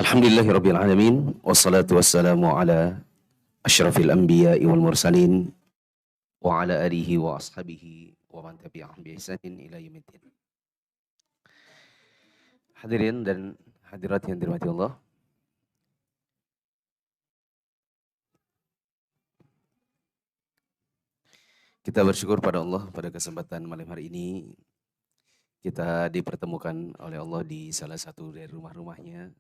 Alhamdulillahirabbil alamin wassalatu wassalamu ala asyrafil anbiya'i wal mursalin wa ala alihi wa ashabihi wa man tabi'ahum bi ihsanin ila yaumiddin. Hadirin dan hadirat yang dirahmati Allah. Kita bersyukur pada Allah pada kesempatan malam hari ini kita dipertemukan oleh Allah di salah satu dari rumah-rumahnya.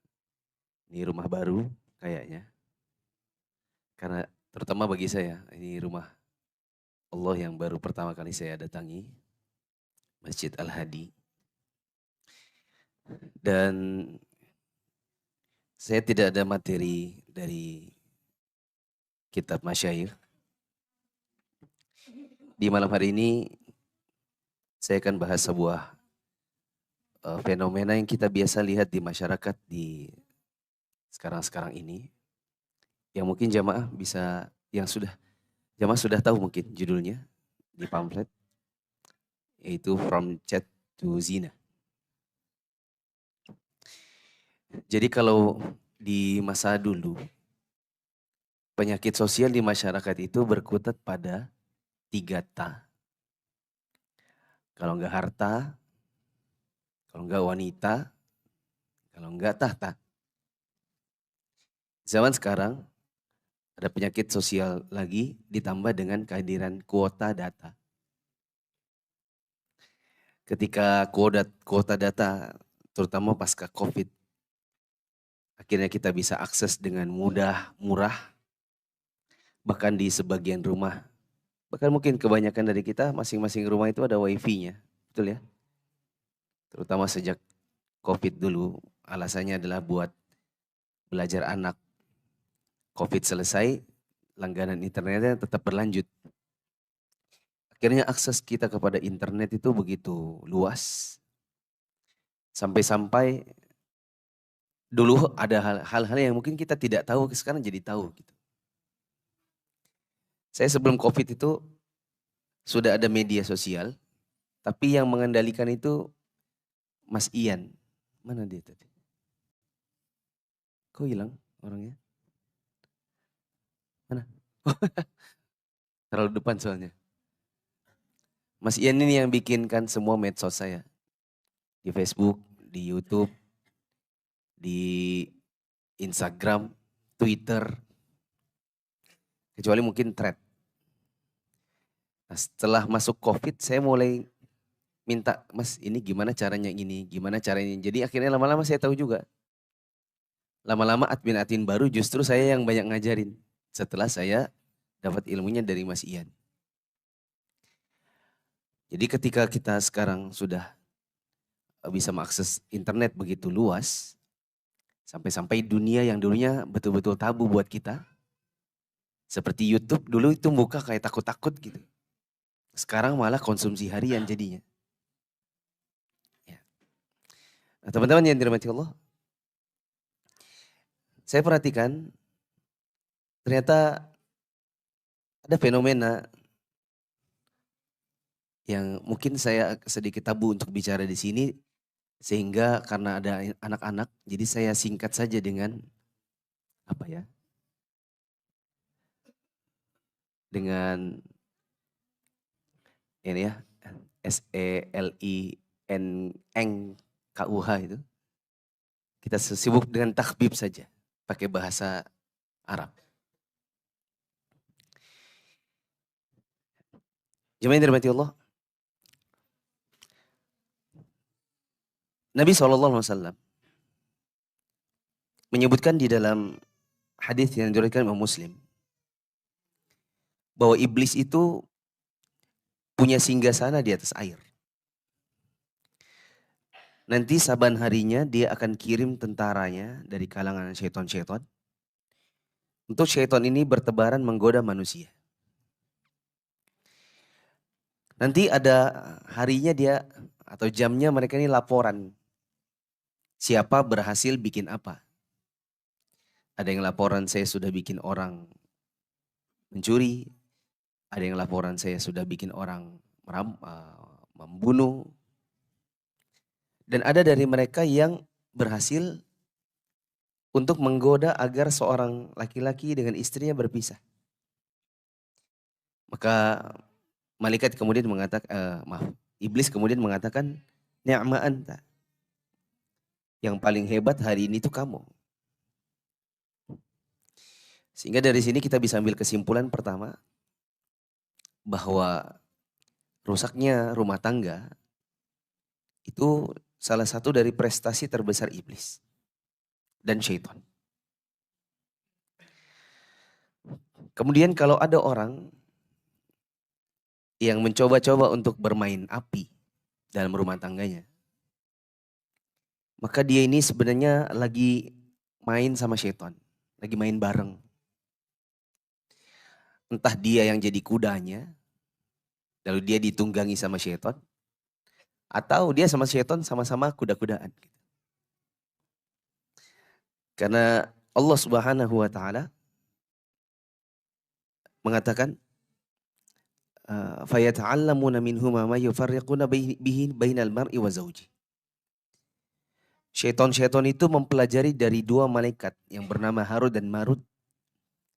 Ini rumah baru kayaknya. Karena terutama bagi saya, ini rumah Allah yang baru pertama kali saya datangi, Masjid Al-Hadi. Dan saya tidak ada materi dari kitab masyayikh. Di malam hari ini saya akan bahas sebuah fenomena yang kita biasa lihat di masyarakat di sekarang-sekarang ini. Yang mungkin jamaah sudah tahu mungkin judulnya di pamflet, yaitu From Chat to Zina. Jadi kalau di masa dulu, penyakit sosial di masyarakat itu berkutat pada 3 ta. Kalau enggak harta, kalau enggak wanita, kalau enggak tahta. Zaman sekarang ada penyakit sosial lagi ditambah dengan kehadiran kuota data. Ketika kuota data, terutama pasca COVID, akhirnya kita bisa akses dengan mudah, murah, bahkan di sebagian rumah. Bahkan mungkin kebanyakan dari kita masing-masing rumah itu ada wifi-nya, betul ya? Terutama sejak COVID dulu, alasannya adalah buat belajar anak. COVID selesai, langganan internetnya tetap berlanjut. Akhirnya akses kita kepada internet itu begitu luas. Sampai-sampai dulu ada hal-hal yang mungkin kita tidak tahu, sekarang jadi tahu gitu. Saya sebelum COVID itu sudah ada media sosial, tapi yang mengendalikan itu Mas Ian. Mana dia tadi? Kok hilang orangnya? Mana? Terlalu depan soalnya. Mas Ian ini yang bikinkan semua medsos saya. Di Facebook, di YouTube, di Instagram, Twitter, kecuali mungkin thread. Nah, setelah masuk COVID, saya mulai minta, Mas ini gimana caranya ini, gimana caranya ini. Jadi akhirnya lama-lama saya tahu juga. Lama-lama admin-admin baru justru saya yang banyak ngajarin. Setelah saya dapat ilmunya dari Mas Ian. Jadi ketika kita sekarang sudah bisa mengakses internet begitu luas, sampai-sampai dunia yang dulunya betul-betul tabu buat kita, seperti YouTube dulu itu buka kayak takut-takut gitu. Sekarang malah konsumsi harian jadinya. Ya. Nah, teman-teman yang dirahmati Allah, saya perhatikan ternyata ada fenomena yang mungkin saya sedikit tabu untuk bicara di sini, sehingga karena ada anak-anak, jadi saya singkat saja dengan apa ya? Dengan ini ya, SELINKUH itu. Kita sibuk dengan takbib saja, pakai bahasa Arab. Jemaah yang dirahmati Allah, Nabi SAW menyebutkan di dalam hadis yang diriwayatkan Imam Muslim bahwa iblis itu punya singgasana di atas air. Nanti saban harinya dia akan kirim tentaranya dari kalangan syaitan-syaitan. Untuk syaitan ini bertebaran menggoda manusia. Nanti ada harinya dia atau jamnya mereka ini laporan. Siapa berhasil bikin apa. Ada yang laporan saya sudah bikin orang mencuri. Ada yang laporan saya sudah bikin orang membunuh. Dan ada dari mereka yang berhasil untuk menggoda agar seorang laki-laki dengan istrinya berpisah. Maka malaikat kemudian mengatakan, iblis kemudian mengatakan, ni'ma anta. Yang paling hebat hari ini tuh kamu. Sehingga dari sini kita bisa ambil kesimpulan pertama, bahwa rusaknya rumah tangga itu salah satu dari prestasi terbesar iblis dan syaitan. Kemudian kalau ada orang yang mencoba-coba untuk bermain api dalam rumah tangganya, maka dia ini sebenarnya lagi main sama syaitan, lagi main bareng. Entah dia yang jadi kudanya, lalu dia ditunggangi sama syaitan, atau dia sama syaitan sama-sama kuda-kudaan. Karena Allah Subhanahu wa taala mengatakan, fayata'allamuna minhuma ma yufarriquna bihi bainal mar'i wa zawji. Syaitan-syaitan itu mempelajari dari dua malaikat yang bernama Harut dan Marut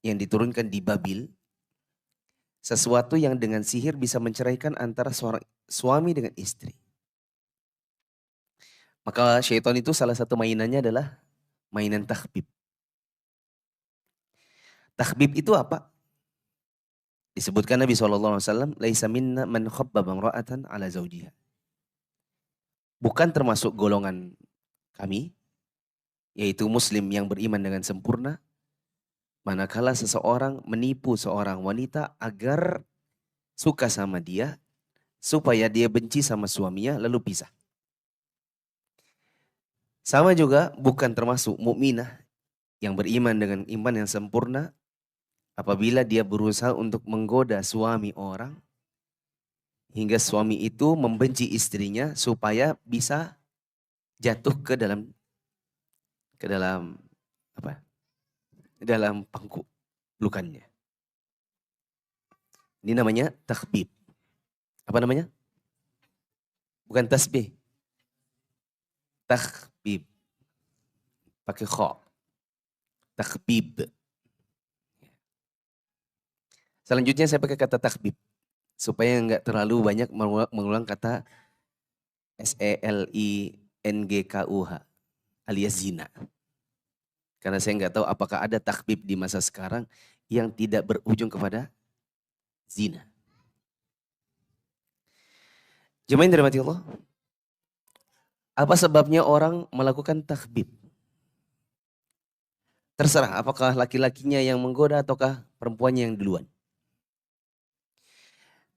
yang diturunkan di Babil, sesuatu yang dengan sihir bisa menceraikan antara seorang suami dengan istri. Maka syaitan itu salah satu mainannya adalah mainan takhbib. Takhbib itu apa? Disebutkan Nabi SAW, laisa minna man khabbaba imra'atan ala zawjiha. Bukan termasuk golongan kami, yaitu muslim yang beriman dengan sempurna, manakala seseorang menipu seorang wanita agar suka sama dia, supaya dia benci sama suaminya lalu pisah. Sama juga bukan termasuk mukminah yang beriman dengan iman yang sempurna, apabila dia berusaha untuk menggoda suami orang hingga suami itu membenci istrinya supaya bisa jatuh ke dalam apa? Dalam pangku lukannya. Ini namanya takhbib. Apa namanya? Bukan tasbih. Takhbib. Pakai kha. Takhbib. Selanjutnya saya pakai kata takhbib. Supaya enggak terlalu banyak mengulang kata SELINGKUH alias zina. Karena saya enggak tahu apakah ada takhbib di masa sekarang yang tidak berujung kepada zina. Jemaah yang dirahmati Allah. Apa sebabnya orang melakukan takhbib? Terserah apakah laki-lakinya yang menggoda ataukah perempuannya yang duluan.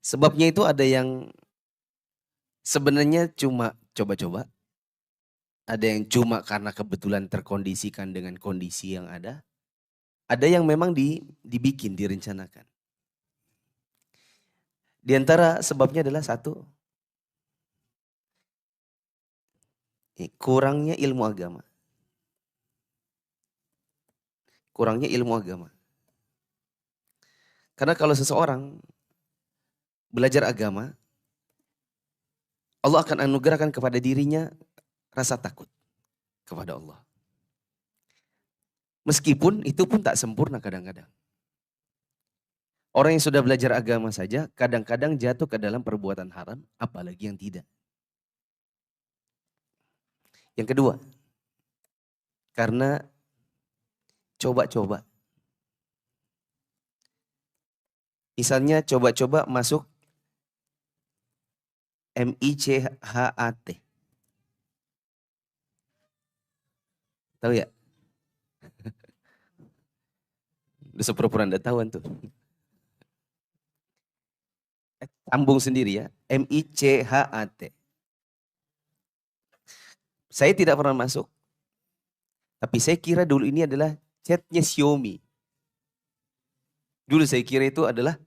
Sebabnya itu ada yang sebenarnya cuma coba-coba. Ada yang cuma karena kebetulan terkondisikan dengan kondisi yang ada. Ada yang memang dibikin, direncanakan. Di antara sebabnya adalah satu, kurangnya ilmu agama. Kurangnya ilmu agama. Karena kalau seseorang belajar agama, Allah akan anugerahkan kepada dirinya rasa takut kepada Allah. Meskipun itu pun tak sempurna kadang-kadang. Orang yang sudah belajar agama saja kadang-kadang jatuh ke dalam perbuatan haram, apalagi yang tidak. Yang kedua, karena coba-coba. Misalnya coba-coba masuk MICHAT. Tahu ya? Udah sepura-pura anda tahu tuh. Sambung sendiri ya. MICHAT. Saya tidak pernah masuk. Tapi saya kira dulu ini adalah chatnya Xiaomi. Dulu saya kira itu adalah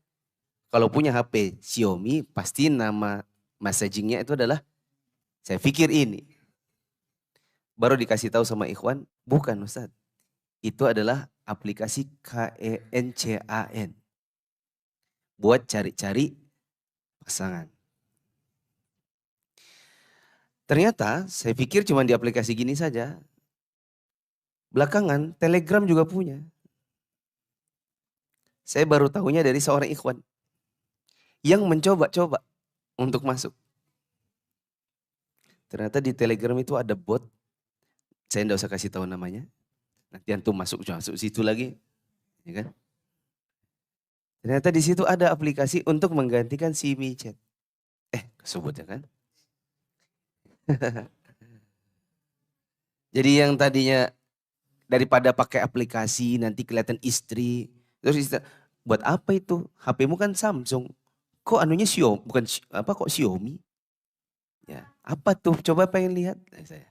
kalau punya HP Xiaomi pasti nama messagingnya itu adalah, saya pikir ini. Baru dikasih tahu sama ikhwan, bukan Ustaz. Itu adalah aplikasi KENCAN. Buat cari-cari pasangan. Ternyata saya pikir cuma di aplikasi gini saja. Belakangan Telegram juga punya. Saya baru tahunya dari seorang ikhwan yang mencoba-coba untuk masuk. Ternyata di Telegram itu ada bot, saya enggak usah kasih tahu namanya. Nanti antum masuk situ lagi, ya kan? Ternyata di situ ada aplikasi untuk menggantikan si micet. Sebut ya kan? Jadi yang tadinya daripada pakai aplikasi nanti kelihatan istri, terus istri, buat apa itu? HP-mu kan Samsung. Kok anunya Xiaomi, bukan apa kok Xiaomi? Ya, apa tuh? Coba pengen lihat saya.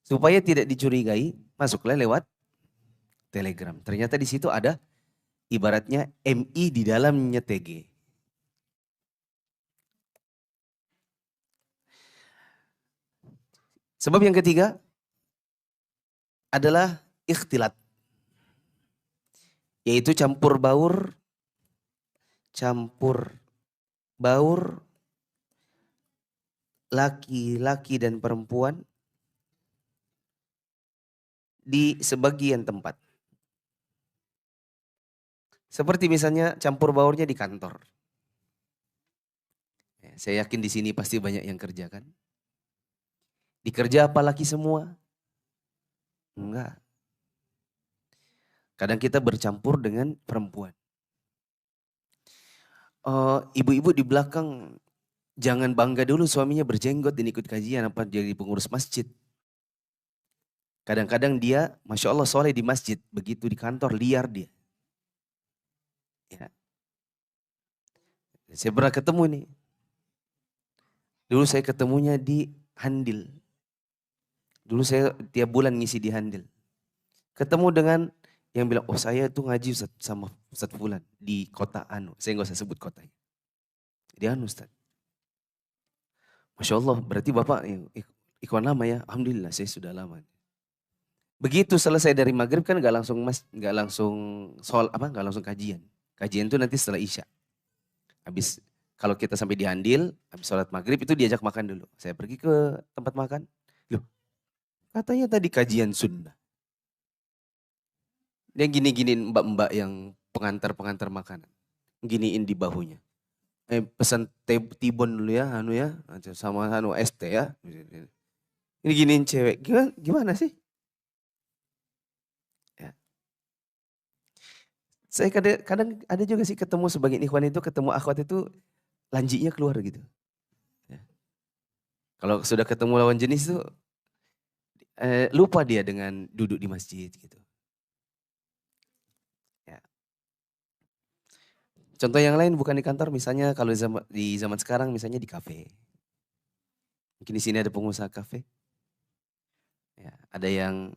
Supaya tidak dicurigai, masuklah lewat Telegram. Ternyata di situ ada ibaratnya MI di dalamnya TG. Sebab yang ketiga adalah ikhtilat. Yaitu campur baur laki-laki dan perempuan di sebagian tempat. Seperti misalnya campur baurnya di kantor. Saya yakin di sini pasti banyak yang kerja kan. Dikerja apa laki semua? Enggak. Kadang kita bercampur dengan perempuan. Ibu-ibu di belakang jangan bangga dulu suaminya berjenggot dan ikut kajian apa jadi pengurus masjid. Kadang-kadang dia Masya Allah soleh di masjid, begitu di kantor liar dia. Ya. Saya pernah ketemu nih. Dulu saya ketemunya di Handil. Dulu saya tiap bulan ngisi di Handil. Ketemu dengan yang bilang, oh saya tuh ngaji Ustaz, sama Ustaz Fulan di kota Anu. Saya nggak usah sebut kotanya. Di Anu Ustaz. Masya Allah, berarti Bapak ikhwan lama ya? Alhamdulillah saya sudah lama. Begitu selesai dari maghrib kan nggak langsung kajian. Kajian itu nanti setelah Isya. Habis kalau kita sampai di Handil, habis sholat maghrib itu diajak makan dulu. Saya pergi ke tempat makan. Loh, katanya tadi kajian sunnah. Dia gini-giniin mbak-mbak yang pengantar-pengantar makanan. Giniin di bahunya. Pesan tibon dulu ya, sama es teh ya. Ini giniin cewek, gimana sih? Ya. Saya kadang ada juga sih ketemu sebagian ikhwan itu, ketemu akhwat itu, lanjinya keluar gitu. Ya. Kalau sudah ketemu lawan jenis itu, lupa dia dengan duduk di masjid gitu. Ya. Contoh yang lain bukan di kantor, misalnya kalau di zaman sekarang misalnya di kafe. Mungkin di sini ada pengusaha kafe. Ya, ada yang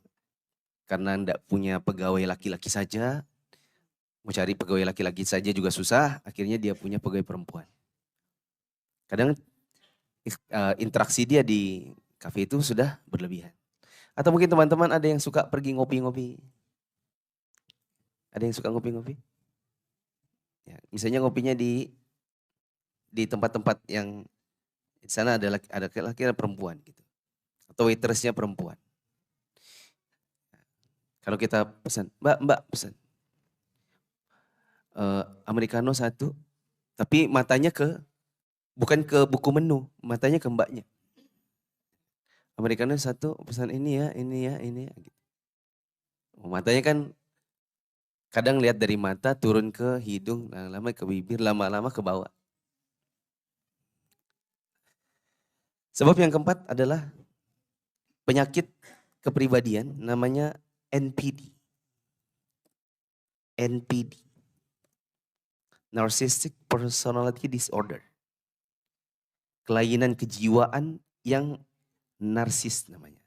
karena enggak punya pegawai laki-laki saja, mau cari pegawai laki-laki saja juga susah, akhirnya dia punya pegawai perempuan. Kadang interaksi dia di kafe itu sudah berlebihan. Atau mungkin teman-teman ada yang suka pergi ngopi-ngopi. Ada yang suka ngopi-ngopi? Ya, misalnya ngopinya di tempat-tempat yang di sana ada laki-laki ada perempuan gitu. Atau waitressnya perempuan. Kalau kita pesan, mbak pesan. Americano satu, tapi matanya bukan ke buku menu, matanya ke mbaknya. Americano satu, pesan ini ya, ini ya, ini ya. Gitu. Matanya kan kadang lihat dari mata turun ke hidung, lama-lama ke bibir, lama-lama ke bawah. Sebab yang keempat adalah penyakit kepribadian namanya NPD. NPD. Narcissistic Personality Disorder. Kelainan kejiwaan yang narsis namanya.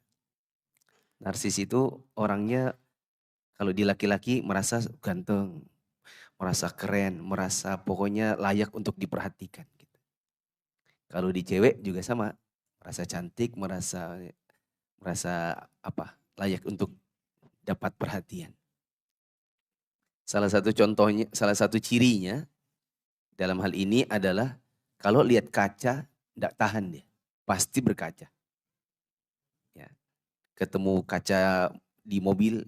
Narsis itu orangnya kalau di laki-laki merasa ganteng, merasa keren, merasa pokoknya layak untuk diperhatikan. Gitu. Kalau di cewek juga sama, merasa cantik, merasa layak untuk dapat perhatian. Salah satu cirinya dalam hal ini adalah kalau lihat kaca, tidak tahan dia, pasti berkaca. Ya. Ketemu kaca di mobil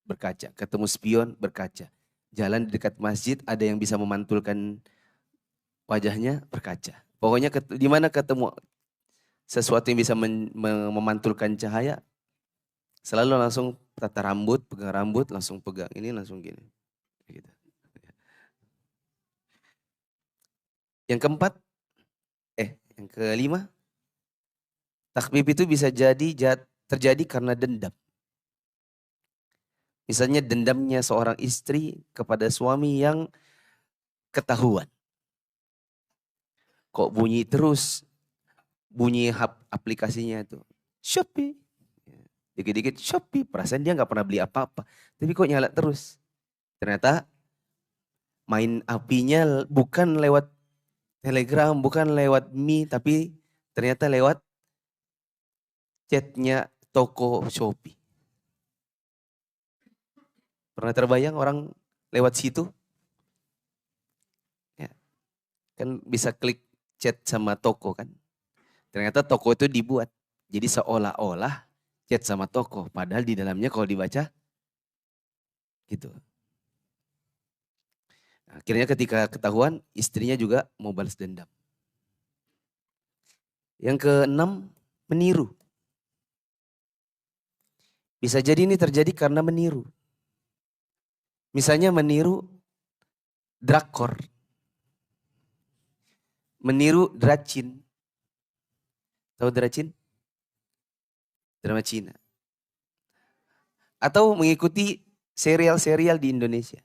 berkaca, ketemu spion berkaca. Jalan di dekat masjid ada yang bisa memantulkan wajahnya berkaca. Pokoknya di mana ketemu sesuatu yang bisa memantulkan cahaya, selalu langsung tata rambut, pegang rambut, langsung pegang ini, langsung gini. Gitu. Yang keempat, yang kelima, takbib itu bisa terjadi karena dendam. Misalnya dendamnya seorang istri kepada suami yang ketahuan. Kok bunyi terus, bunyi aplikasinya itu. Shopee. Dikit-dikit Shopee, perasaan dia nggak pernah beli apa-apa. Tapi kok nyala terus. Ternyata main apinya bukan lewat Telegram, bukan lewat Mi, tapi ternyata lewat chatnya toko Shopee. Pernah terbayang orang lewat situ? Ya, kan bisa klik chat sama toko kan. Ternyata toko itu dibuat. Jadi seolah-olah chat sama toko. Padahal di dalamnya kalau dibaca gitu. Akhirnya ketika ketahuan istrinya juga mau balas dendam. Yang keenam, meniru. Bisa jadi ini terjadi karena meniru. Misalnya meniru drakor. Meniru dracin. Tahu dracin? Drama Cina. Atau mengikuti serial-serial di Indonesia.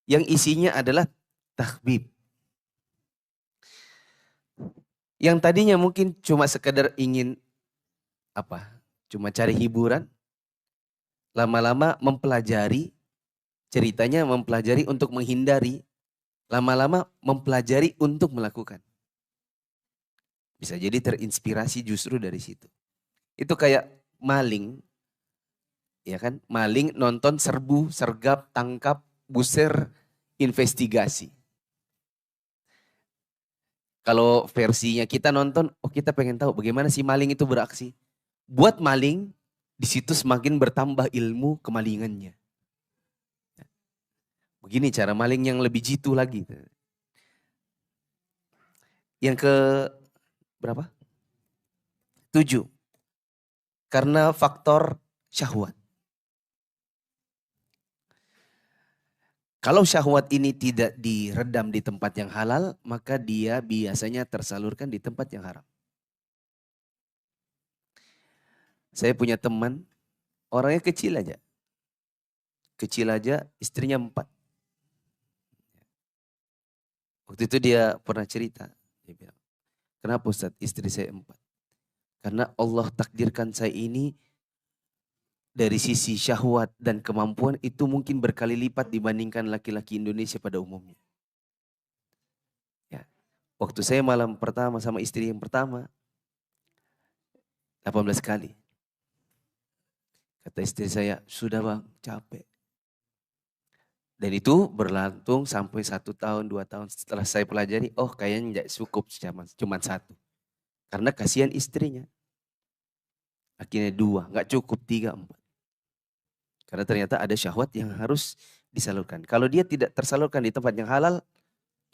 Yang isinya adalah tahbib. Yang tadinya mungkin cuma sekedar ingin cuma cari hiburan. Lama-lama mempelajari, ceritanya mempelajari untuk menghindari. Lama-lama mempelajari untuk melakukan. Bisa jadi terinspirasi justru dari situ. Itu kayak maling, ya kan? Maling nonton serbu, sergap, tangkap, buser, investigasi. Kalau versinya kita nonton, kita pengen tahu bagaimana si maling itu beraksi. Buat maling, di situ semakin bertambah ilmu kemalingannya. Begini cara maling yang lebih jitu lagi. Yang ke berapa? 7. Karena faktor syahwat. Kalau syahwat ini tidak diredam di tempat yang halal, maka dia biasanya tersalurkan di tempat yang haram. Saya punya teman, orangnya kecil aja. Kecil aja, istrinya 4. Waktu itu dia pernah cerita. Dia bilang, kenapa Ustaz istri saya 4? Karena Allah takdirkan saya ini dari sisi syahwat dan kemampuan itu mungkin berkali lipat dibandingkan laki-laki Indonesia pada umumnya. Ya. Waktu saya malam pertama sama istri yang pertama, 18 kali. Kata istri saya, sudah bang, capek. Dan itu berlangsung sampai 1 tahun, 2 tahun. Setelah saya pelajari, kayaknya tidak cukup cuma 1. Karena kasihan istrinya. Akhirnya 2, nggak cukup 3, 4. Karena ternyata ada syahwat yang harus disalurkan. Kalau dia tidak tersalurkan di tempat yang halal,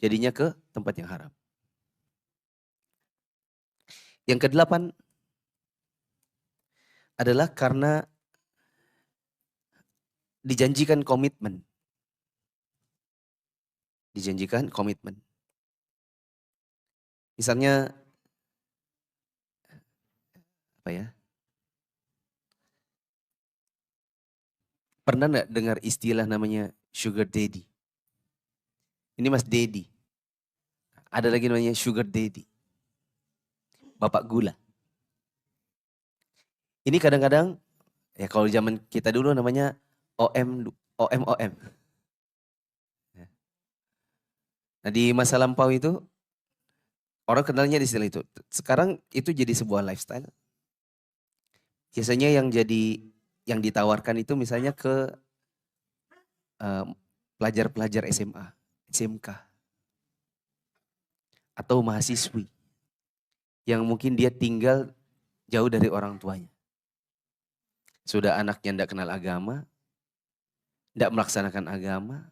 jadinya ke tempat yang haram. Yang ke-8 adalah karena dijanjikan komitmen. Dijanjikan komitmen. Misalnya, pernah nggak dengar istilah namanya sugar daddy? Ini Mas Daddy. Ada lagi namanya sugar daddy. Bapak gula. Ini kadang-kadang, ya kalau zaman kita dulu namanya OM. Nah di masa lampau itu, orang kenalnya di istilah itu. Sekarang itu jadi sebuah lifestyle. Biasanya yang ditawarkan itu misalnya ke pelajar-pelajar SMA, SMK. Atau mahasiswi. Yang mungkin dia tinggal jauh dari orang tuanya. Sudah anaknya tidak kenal agama, tidak melaksanakan agama,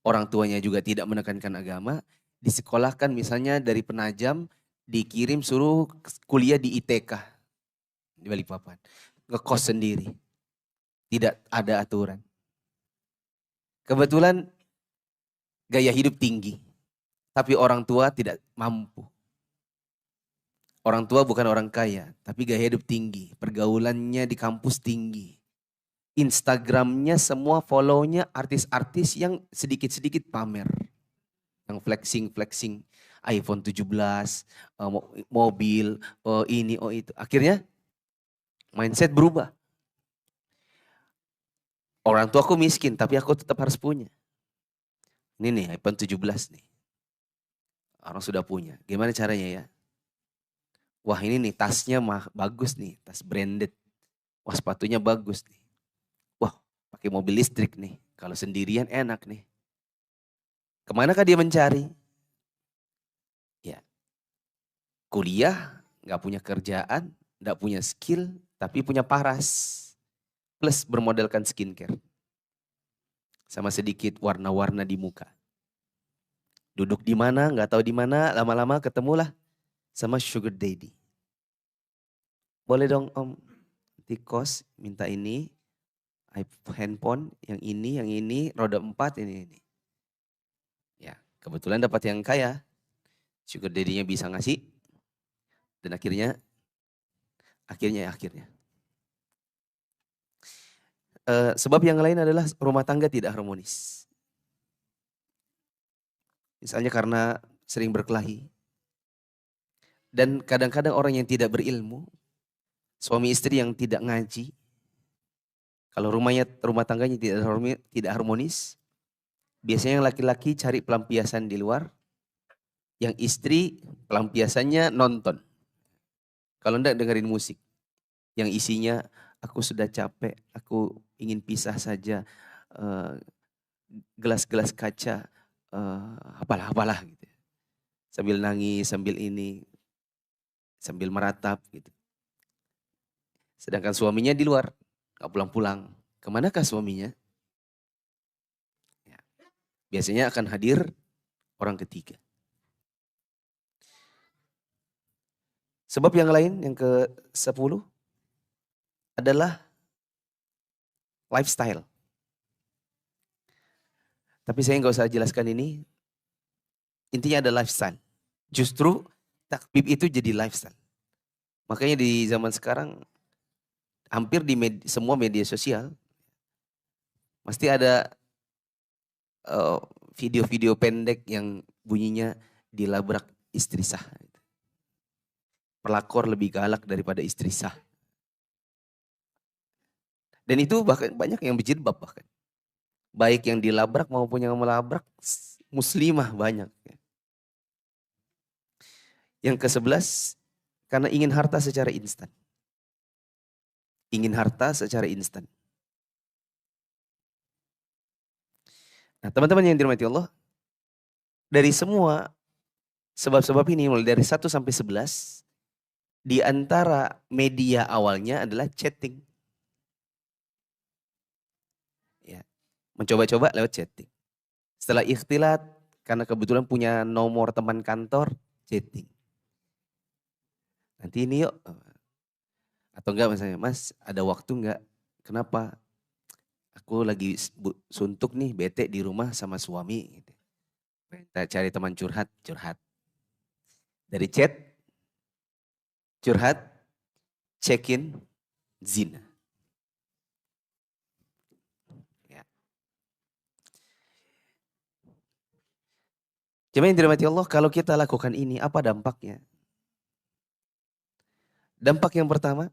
orang tuanya juga tidak menekankan agama, disekolahkan misalnya dari Penajam, dikirim suruh kuliah di ITK di Balikpapan, ngekos sendiri, tidak ada aturan. Kebetulan gaya hidup tinggi, tapi orang tua tidak mampu. Orang tua bukan orang kaya, tapi gaya hidup tinggi, pergaulannya di kampus tinggi. Instagramnya semua follow-nya artis-artis yang sedikit-sedikit pamer. Yang flexing-flexing iPhone 17, mobil, ini, itu. Akhirnya mindset berubah. Orang tua aku miskin, tapi aku tetap harus punya. Ini nih iPhone 17 nih. Orang sudah punya. Gimana caranya ya? Wah ini nih tasnya bagus nih, tas branded. Wah sepatunya bagus nih. Wah pakai mobil listrik nih. Kalau sendirian enak nih. Kemanakah dia mencari? Ya kuliah, nggak punya kerjaan, nggak punya skill, tapi punya paras. Plus bermodalkan skincare. Sama sedikit warna-warna di muka. Duduk di mana, nggak tahu di mana, lama-lama ketemulah sama sugar daddy. Boleh dong om, di kos minta ini, handphone, yang ini, roda 4, ini. Ya, kebetulan dapat yang kaya. Sugar daddy-nya bisa ngasih. Dan akhirnya. Sebab yang lain adalah rumah tangga tidak harmonis. Misalnya karena sering berkelahi. Dan kadang-kadang orang yang tidak berilmu, suami istri yang tidak ngaji, kalau rumah tangganya tidak harmonis, biasanya yang laki-laki cari pelampiasan di luar, yang istri pelampiasannya nonton. Kalau enggak dengerin musik, yang isinya aku sudah capek, aku ingin pisah saja, gelas-gelas kaca, apalah gitu. Sambil nangis, sambil ini, sambil meratap gitu. Sedangkan suaminya di luar, gak pulang-pulang. Kemanakah suaminya? Ya. Biasanya akan hadir orang ketiga. Sebab yang lain, yang ke-10 adalah lifestyle. Tapi saya nggak usah jelaskan ini. Intinya ada lifestyle. Justru takbib itu jadi lifestyle. Makanya di zaman sekarang hampir di semua media sosial pasti ada video-video pendek yang bunyinya dilabrak istri sah. Pelakor lebih galak daripada istri sah. Dan itu bahkan banyak yang berjilbab bahkan. Baik yang dilabrak maupun yang melabrak muslimah banyak. Yang ke-11, karena ingin harta secara instan. Ingin harta secara instan. Nah teman-teman yang dirahmati Allah, dari semua sebab-sebab ini mulai dari 1 sampai 11, di antara media awalnya adalah chatting. Ya, mencoba-coba lewat chatting. Setelah ikhtilat, karena kebetulan punya nomor teman kantor, chatting. Nanti ini yuk. Atau enggak misalnya, Mas ada waktu enggak? Kenapa? Aku lagi suntuk nih, bete di rumah sama suami. Kita cari teman curhat. Dari chat, curhat, check-in, zina. Ya. Cuma yang dirahmati Allah, kalau kita lakukan ini, apa dampaknya? Dampak yang pertama,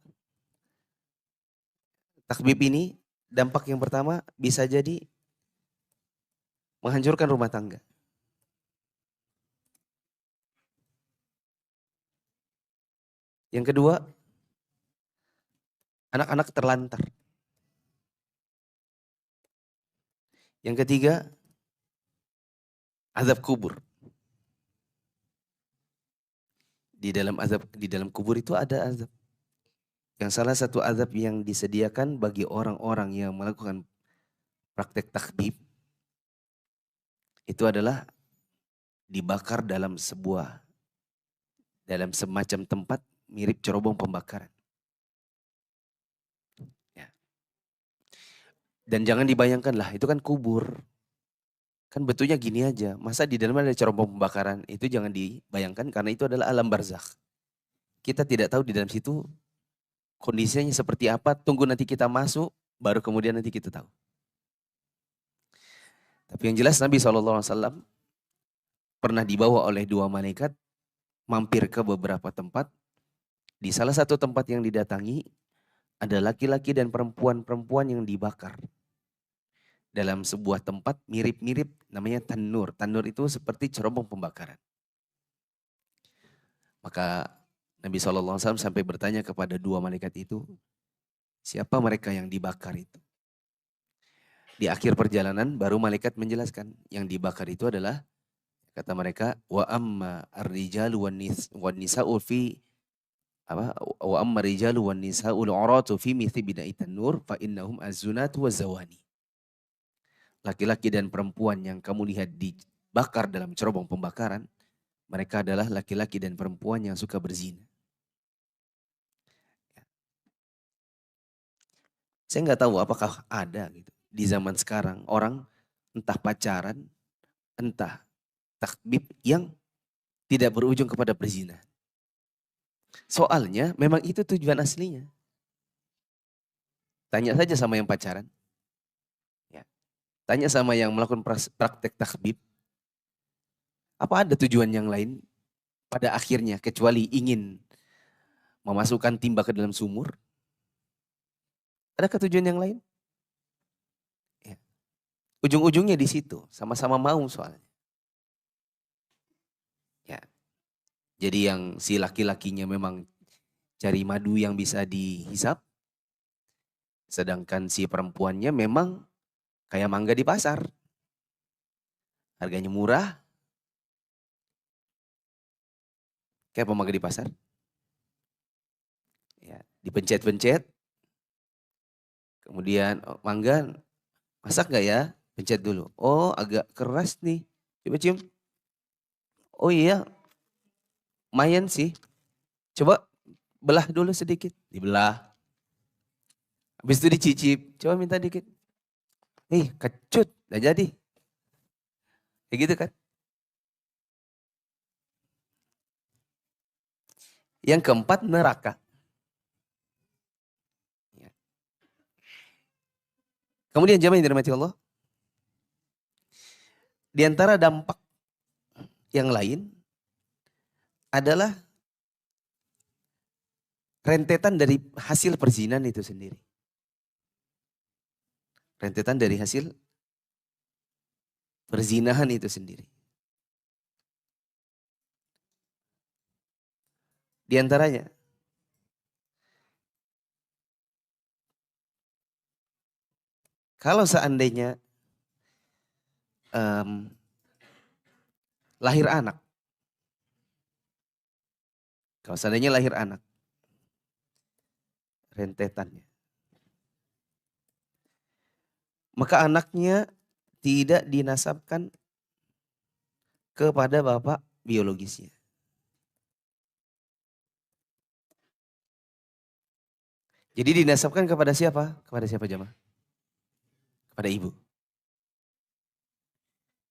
takbib ini, dampak yang pertama bisa jadi menghancurkan rumah tangga. Yang kedua, anak-anak terlantar. Yang ketiga, azab kubur. Di dalam kubur itu ada azab. Yang salah satu azab yang disediakan bagi orang-orang yang melakukan praktek takbib itu adalah dibakar dalam semacam tempat mirip cerobong pembakaran. Ya. Dan jangan dibayangkan lah, itu kan kubur. Kan betulnya gini aja, masa di dalamnya ada cerobong pembakaran? Itu jangan dibayangkan karena itu adalah alam barzakh. Kita tidak tahu di dalam situ kondisinya seperti apa, tunggu nanti kita masuk, baru kemudian nanti kita tahu. Tapi yang jelas Nabi SAW pernah dibawa oleh dua malaikat mampir ke beberapa tempat. Di salah satu tempat yang didatangi ada laki-laki dan perempuan-perempuan yang dibakar. Dalam sebuah tempat mirip-mirip namanya tanur. Tanur itu seperti cerobong pembakaran. Maka Nabi SAW sampai bertanya kepada dua malaikat itu, siapa mereka yang dibakar itu? Di akhir perjalanan baru malaikat menjelaskan, yang dibakar itu adalah, kata mereka, wa amma ar-rijalu wan nisa'u fi apa wa amma rijalu wan nisa'ul uratu fi mithli bidaitan nur fa innahum az-zunatu waz-zawani. Laki-laki dan perempuan yang kamu lihat dibakar dalam cerobong pembakaran, mereka adalah laki-laki dan perempuan yang suka berzina. Saya nggak tahu apakah ada gitu di zaman sekarang orang entah pacaran, entah takbib yang tidak berujung kepada berzina. Soalnya memang itu tujuan aslinya. Tanya saja sama yang pacaran. Ya. Tanya sama yang melakukan praktek takbib. Apa ada tujuan yang lain pada akhirnya kecuali ingin memasukkan timba ke dalam sumur? Adakah tujuan yang lain? Ya. Ujung-ujungnya di situ, sama-sama mau soalnya. Ya. Jadi yang si laki-lakinya memang cari madu yang bisa dihisap, sedangkan si perempuannya memang kayak mangga di pasar. Harganya murah, kayak pemangga di pasar. Ya, dipencet-pencet, kemudian oh, mangga masak nggak ya? Pencet dulu. Oh agak keras nih. Coba cium. Oh iya, lumayan sih. Coba belah dulu sedikit. Dibelah. Habis itu dicicip. Coba minta dikit. Kecut. Udah jadi. Kayak gitu kan. Yang keempat neraka. Ya. Kemudian jamaah yang dirahmati Allah. Di antara dampak yang lain adalah rentetan dari hasil perzinahan itu sendiri. Rentetan dari hasil perzinahan itu sendiri. Di antaranya, kalau seandainya lahir anak, kalau seandainya lahir anak, rentetannya, maka anaknya tidak dinasabkan kepada bapak biologisnya. Jadi dinasabkan kepada siapa? Kepada siapa jemaah? Kepada ibu.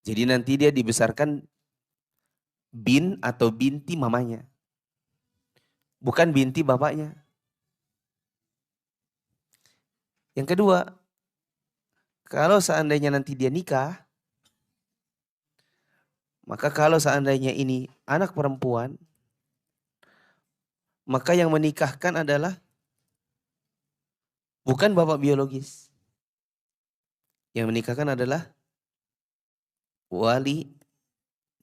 Jadi nanti dia dibesarkan bin atau binti mamanya. Bukan binti bapaknya. Yang kedua, kalau seandainya nanti dia nikah, maka kalau seandainya ini anak perempuan, maka yang menikahkan adalah bukan bapak biologis. Yang menikahkan adalah wali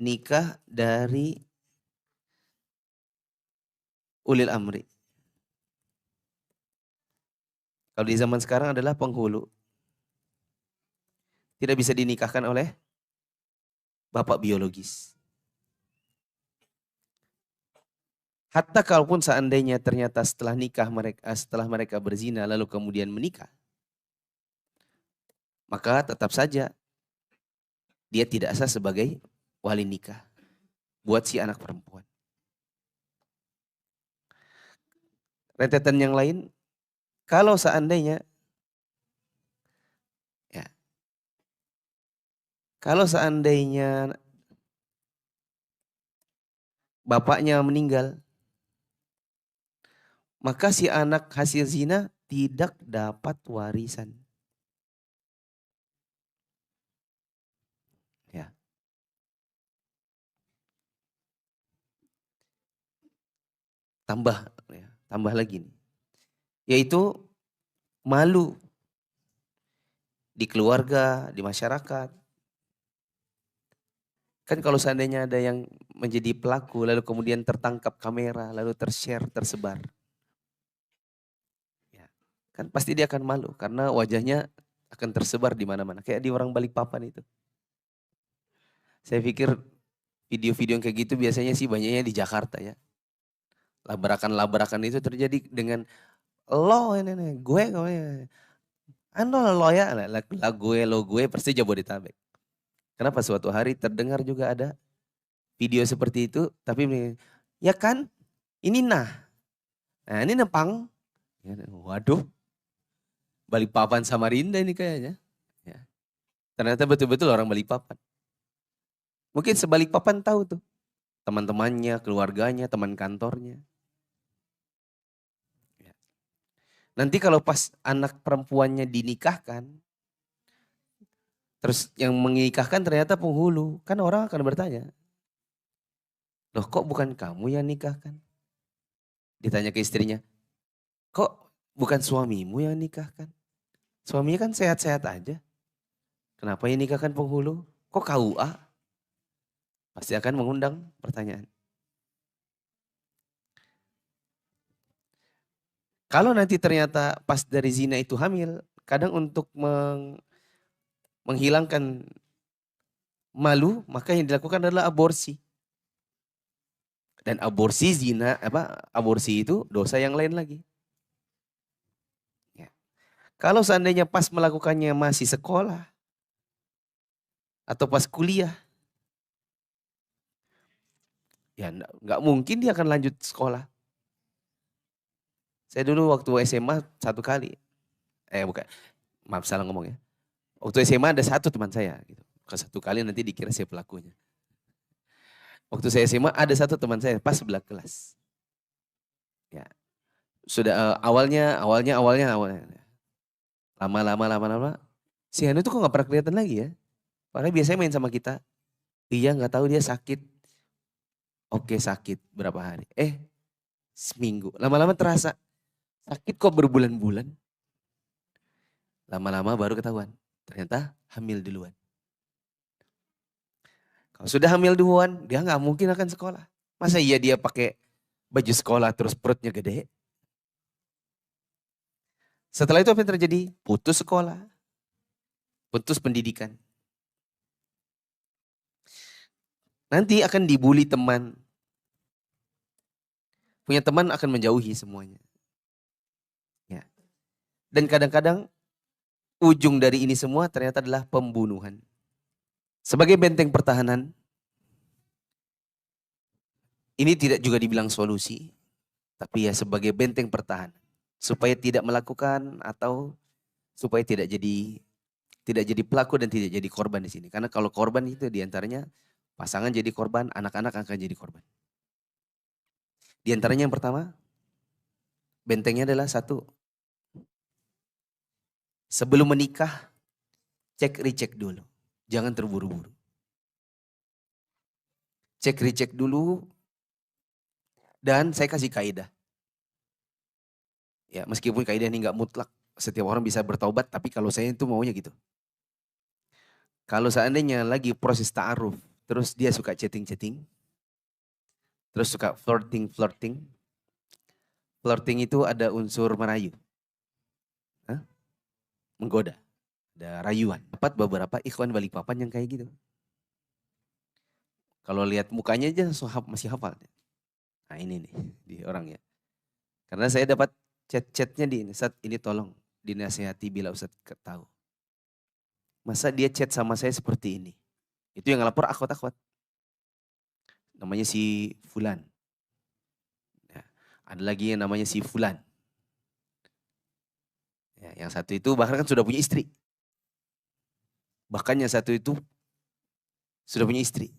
nikah dari ulil amri. Kalau di zaman sekarang adalah penghulu. Tidak bisa dinikahkan oleh bapak biologis. Hatta kalaupun seandainya ternyata setelah mereka berzina lalu kemudian menikah, maka tetap saja dia tidak sah sebagai wali nikah buat si anak perempuan. Rentetan yang lain, kalau seandainya ya, kalau seandainya bapaknya meninggal, maka si anak hasil zina tidak dapat warisan. Ya. Tambah lagi nih. Yaitu malu di keluarga, di masyarakat. Kan kalau seandainya ada yang menjadi pelaku lalu kemudian tertangkap kamera, lalu tershare, tersebar. Ya. Kan pasti dia akan malu karena wajahnya akan tersebar di mana-mana. Kayak di orang Balikpapan itu. Saya pikir video-video yang kayak gitu biasanya sih banyaknya di Jakarta ya. Labrakan-labrakan itu terjadi dengan ini, gue, anu lo ya, lah gue, lo gue, pasti Jabodetabek. Kenapa suatu hari terdengar juga ada video seperti itu, tapi ya kan, ini nah ini Nepang, waduh, Balikpapan Samarinda ini kayaknya. Ya. Ternyata betul-betul orang Balikpapan. Mungkin sebalikpapan tahu tuh, teman-temannya, keluarganya, teman kantornya. Ya. Nanti kalau pas anak perempuannya dinikahkan, terus yang menikahkan ternyata penghulu, kan orang akan bertanya, loh kok bukan kamu yang nikahkan? Ditanya ke istrinya, kok bukan suamimu yang nikahkan? Suaminya kan sehat-sehat aja. Kenapa yang nikahkan penghulu? Kok KUA? Pasti akan mengundang pertanyaan. Kalau nanti ternyata pas dari zina itu hamil, kadang untuk menghilangkan malu, maka yang dilakukan adalah aborsi. Dan aborsi aborsi itu dosa yang lain lagi. Ya. Kalau seandainya pas melakukannya masih sekolah atau pas kuliah, ya nggak mungkin dia akan lanjut sekolah. Saya dulu waktu SMA satu kali, bukan, maaf salah ngomong ya. Waktu SMA ada satu teman saya, gitu. Kalau satu kali nanti dikira saya pelakunya. Waktu saya SMA ada satu teman saya pas sebelah kelas. Ya, sudah awalnya. Lama. Si Hanu tuh kok nggak pernah kelihatan lagi ya. Padahal biasanya main sama kita. Iya nggak tahu dia sakit. Oke sakit berapa hari? Seminggu. Lama-lama terasa sakit kok berbulan-bulan. Lama-lama baru ketahuan. Ternyata hamil duluan. Kalau sudah hamil duluan, dia nggak mungkin akan sekolah. Masa iya dia pakai baju sekolah terus perutnya gede? Setelah itu apa yang terjadi? Putus sekolah. Putus pendidikan. Nanti akan dibully teman. Punya teman akan menjauhi semuanya. Ya. Dan kadang-kadang ujung dari ini semua ternyata adalah pembunuhan. Sebagai benteng pertahanan, ini tidak juga dibilang solusi, tapi ya sebagai benteng pertahanan. Supaya tidak melakukan atau supaya tidak jadi pelaku dan tidak jadi korban di sini. Karena kalau korban itu diantaranya pasangan jadi korban, anak-anak akan jadi korban. Di antaranya yang pertama, bentengnya adalah satu, sebelum menikah, cek recheck dulu. Jangan terburu-buru. Cek recheck dulu, dan saya kasih kaidah. Ya, meskipun kaidah ini nggak mutlak, setiap orang bisa bertaubat, tapi kalau saya itu maunya gitu. Kalau seandainya lagi proses ta'aruf, terus dia suka chatting-chatting, terus suka flirting. Flirting itu ada unsur merayu. Hah? Menggoda. Ada rayuan. Dapat beberapa ikhwan Balikpapan yang kayak gitu. Kalau lihat mukanya aja masih hafal. Nah ini nih di orang ya. Karena saya dapat chat-chatnya di ini. Ustadz ini tolong dinasihati bila Ustadz tahu. Masa dia chat sama saya seperti ini. Itu yang ngelapor akhwat-akhwat. Namanya si Fulan. Ya, ada lagi yang namanya si Fulan. Ya, yang satu itu bahkan kan sudah punya istri. Bahkan yang satu itu sudah punya istri.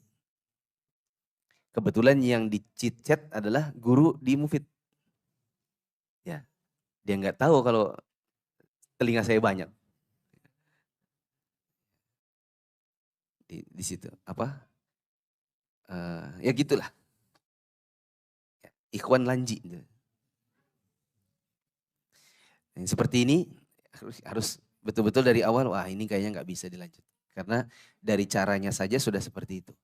Kebetulan yang di chat adalah guru di Mufid. Ya, dia nggak tahu kalau telinga saya banyak di situ. Apa? Ya gitulah. Ya, Ikhwan Lanji. Yang seperti ini harus betul-betul dari awal. Wah ini kayaknya nggak bisa dilanjut. Karena dari caranya saja sudah seperti itu.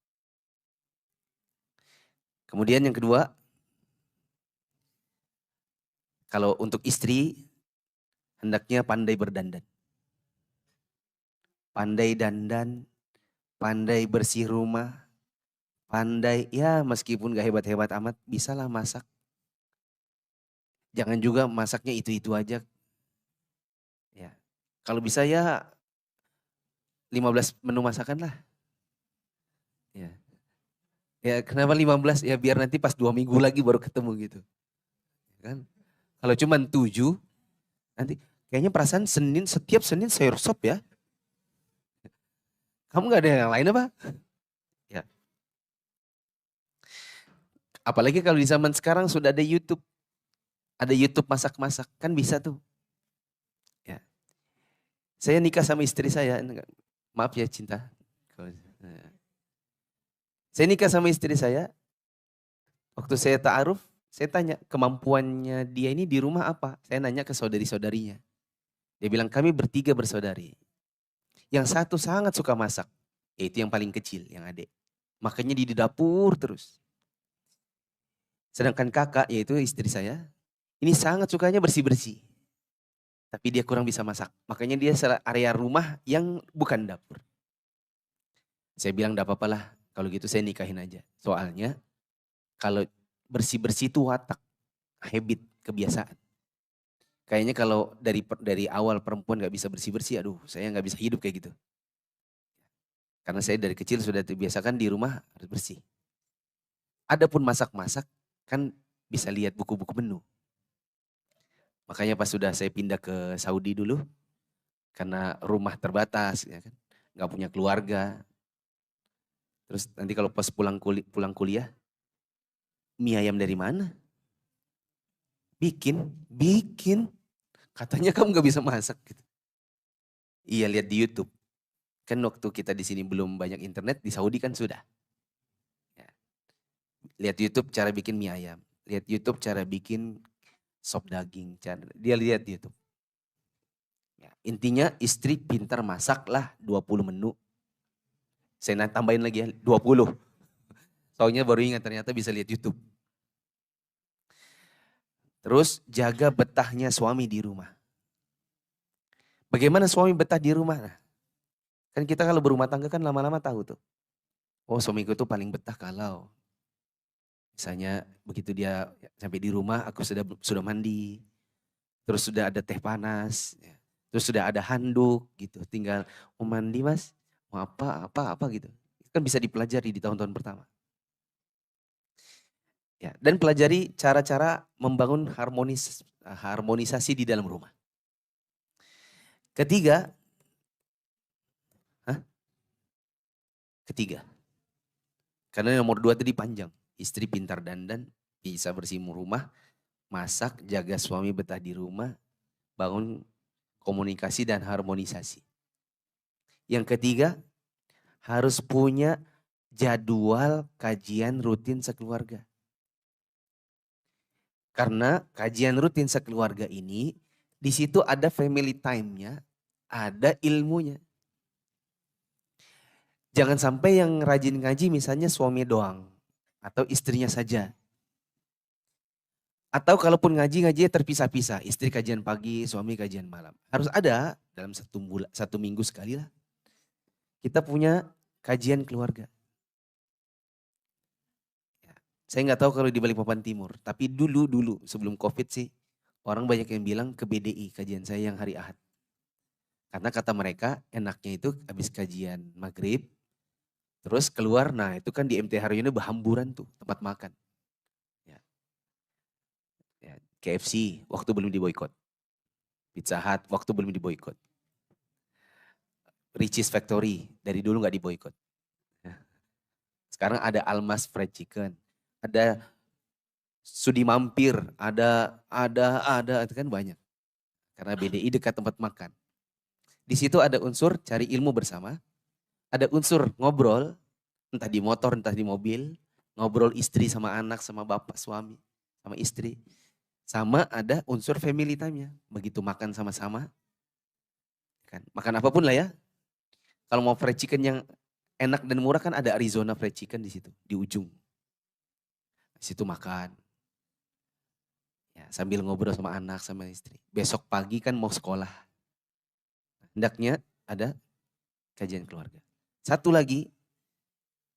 Kemudian yang kedua, kalau untuk istri hendaknya pandai berdandan. Pandai dandan, pandai bersih rumah, pandai ya meskipun gak hebat-hebat amat, bisalah masak. Jangan juga masaknya itu-itu aja. Ya. Kalau bisa ya 15 menu masakan lah. Ya. Ya kenapa 15? Ya biar nanti pas 2 minggu lagi baru ketemu gitu. Kan? Kalau cuma 7, nanti kayaknya perasaan setiap Senin sayur sop ya. Kamu gak ada yang lain apa? Ya. Apalagi kalau di zaman sekarang sudah ada YouTube. Ada YouTube masak-masak. Kan bisa tuh. Ya. Saya nikah sama istri saya. Maaf ya cinta. Saya nikah sama istri saya. Waktu saya ta'aruf, saya tanya kemampuannya dia ini di rumah apa. Saya nanya ke saudari-saudarinya. Dia bilang kami bertiga bersaudari. Yang satu sangat suka masak. Yaitu yang paling kecil, yang adik. Makanya dia di dapur terus. Sedangkan kakak, yaitu istri saya, ini sangat sukanya bersih-bersih. Tapi dia kurang bisa masak. Makanya dia area rumah yang bukan dapur. Saya bilang enggak apa-apa lah. Kalau gitu saya nikahin aja. Soalnya kalau bersih-bersih itu watak. Habit, kebiasaan. Kayaknya kalau dari awal perempuan gak bisa bersih-bersih, aduh saya gak bisa hidup kayak gitu. Karena saya dari kecil sudah terbiasakan di rumah harus bersih. Adapun masak-masak kan bisa lihat buku-buku menu. Makanya pas sudah saya pindah ke Saudi dulu, karena rumah terbatas, ya kan, nggak punya keluarga. Terus nanti kalau pas pulang kuliah, mie ayam dari mana? Bikin. Katanya kamu nggak bisa masak gitu. Iya lihat di YouTube. Kan waktu kita di sini belum banyak internet, di Saudi kan sudah. Ya. Lihat YouTube cara bikin mie ayam. Lihat YouTube cara bikin sop daging. Dia lihat di YouTube. Ya, intinya istri pintar masak lah 20 menu. Saya tambahin lagi ya 20. Soalnya baru ingat ternyata bisa lihat YouTube. Terus jaga betahnya suami di rumah. Bagaimana suami betah di rumah? Nah, kan kita kalau berumah tangga kan lama-lama tahu tuh. Oh suamiku tuh paling betah kalau misalnya begitu dia sampai di rumah aku sudah mandi. Terus sudah ada teh panas. Ya. Terus sudah ada handuk gitu. Tinggal mau mandi mas, mau apa gitu. Itu kan bisa dipelajari di tahun-tahun pertama. Ya, dan pelajari cara-cara membangun harmonisasi di dalam rumah. Ketiga, ketiga. Karena nomor 2 tadi panjang. Istri pintar dandan, bisa bersih rumah, masak, jaga suami betah di rumah, bangun komunikasi dan harmonisasi. Yang ketiga, harus punya jadwal kajian rutin sekeluarga. Karena kajian rutin sekeluarga ini, di situ ada family time-nya, ada ilmunya. Jangan sampai yang rajin ngaji misalnya suami doang atau istrinya saja. Atau kalaupun ngaji terpisah-pisah, istri kajian pagi, suami kajian malam. Harus ada dalam 1 minggu sekali lah. Kita punya kajian keluarga. Saya nggak tahu kalau di Balikpapan Timur, tapi dulu sebelum COVID sih, orang banyak yang bilang ke BDI, kajian saya yang hari Ahad. Karena kata mereka enaknya itu habis kajian maghrib, terus keluar, nah itu kan di MT Haryono berhamburan tuh tempat makan. Ya, ya, KFC waktu belum diboykot, Pizza Hut waktu belum diboykot, Richeese Factory dari dulu nggak diboykot. Ya. Sekarang ada Almas Fried Chicken, ada Sudi Mampir, ada itu kan banyak. Karena BDI dekat tempat makan. Di situ ada unsur cari ilmu bersama, ada unsur ngobrol, entah di motor, entah di mobil, ngobrol istri sama anak, sama bapak, suami, sama istri. Sama ada unsur family time-nya. Begitu makan sama-sama, kan makan apapun lah ya. Kalau mau fried chicken yang enak dan murah kan ada Arizona Fried Chicken di situ, di ujung. Di situ makan. Ya, sambil ngobrol sama anak, sama istri. Besok pagi kan mau sekolah. Hendaknya ada kajian keluarga. Satu lagi,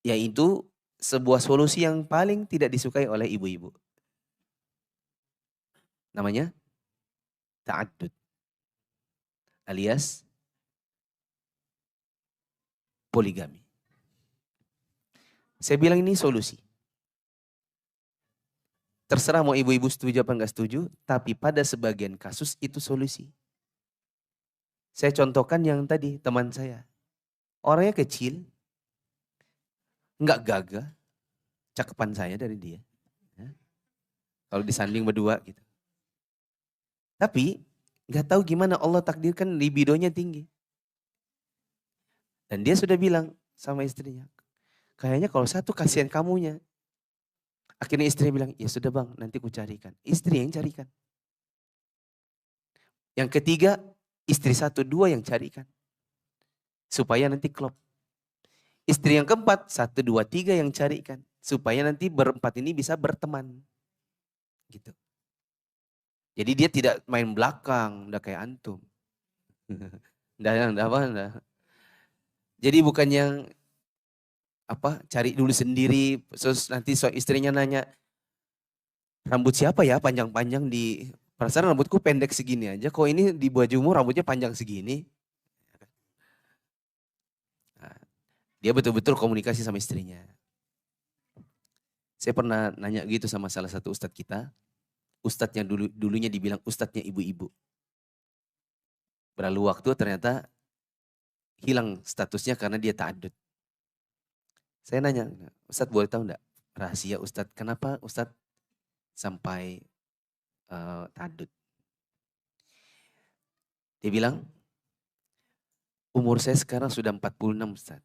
yaitu sebuah solusi yang paling tidak disukai oleh ibu-ibu. Namanya ta'addud. Alias poligami. Saya bilang ini solusi. Terserah mau ibu-ibu setuju apa enggak setuju, tapi pada sebagian kasus itu solusi. Saya contohkan yang tadi teman saya. Orangnya kecil, enggak gagah, cakepan saya dari dia. Ya. Kalau disanding berdua gitu. Tapi enggak tahu gimana Allah takdirkan libidonya tinggi. Dan dia sudah bilang sama istrinya, kayaknya kalau satu kasihan kamunya. Akhirnya istrinya bilang, ya sudah bang, nanti ku carikan. Istri yang carikan. Yang ketiga, istri satu, dua yang carikan. Supaya nanti klop. Istri yang keempat, satu, dua, tiga yang carikan. Supaya nanti berempat ini bisa berteman. Gitu. Jadi dia tidak main belakang, udah kayak antum. Nggak apa. Jadi bukan yang cari dulu sendiri, terus nanti istrinya nanya, rambut siapa ya panjang-panjang di, perasaan rambutku pendek segini aja, kok ini di bajumu rambutnya panjang segini. Nah, dia betul-betul komunikasi sama istrinya. Saya pernah nanya gitu sama salah satu ustadz kita, ustadz yang dulunya dibilang ustadznya ibu-ibu. Berlalu waktu ternyata hilang statusnya karena dia ta'addud. Saya nanya, ustadz boleh tahu enggak rahasia ustadz, kenapa ustadz sampai ta'addud? Dia bilang, umur saya sekarang sudah 46 Ustaz.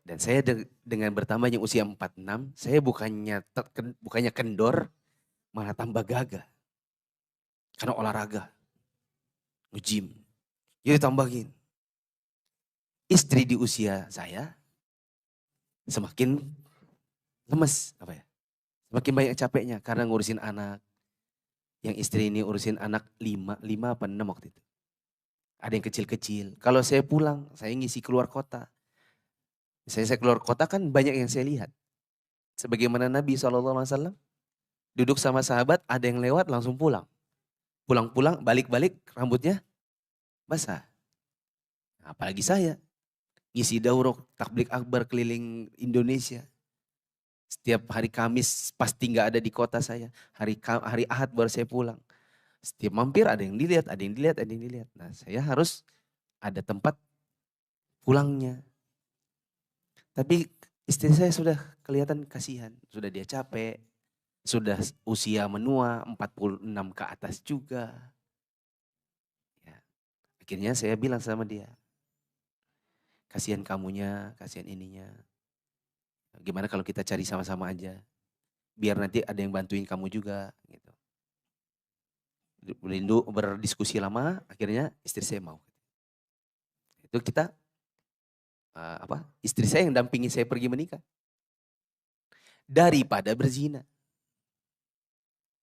Dan saya dengan bertambahnya usia 46, saya bukannya kendor, malah tambah gagah. Karena olahraga, nge-gym. Jadi tambahin. Istri di usia saya semakin lemes, semakin banyak capeknya karena ngurusin anak. Yang istri ini urusin anak 5 apa 6 waktu itu. Ada yang kecil-kecil. Kalau saya pulang, saya ngisi keluar kota. Saya keluar kota kan banyak yang saya lihat. Sebagaimana Nabi SAW duduk sama sahabat, ada yang lewat langsung pulang. Pulang-pulang, balik-balik rambutnya basah. Apalagi saya, ngisi daurah, takbir akbar keliling Indonesia. Setiap hari Kamis pasti nggak ada di kota saya. Hari Ahad baru saya pulang. Setiap mampir ada yang dilihat, ada yang dilihat, ada yang dilihat. Nah saya harus ada tempat pulangnya. Tapi istri saya sudah kelihatan kasihan, sudah dia capek, sudah usia menua, 46 ke atas juga. Ya. Akhirnya saya bilang sama dia, kasihan kamunya, kasihan ininya. Gimana kalau kita cari sama-sama aja, biar nanti ada yang bantuin kamu juga. Gitu. Berdiskusi lama, akhirnya istri saya mau. Itu kita istri saya yang dampingi saya pergi menikah. Daripada berzina.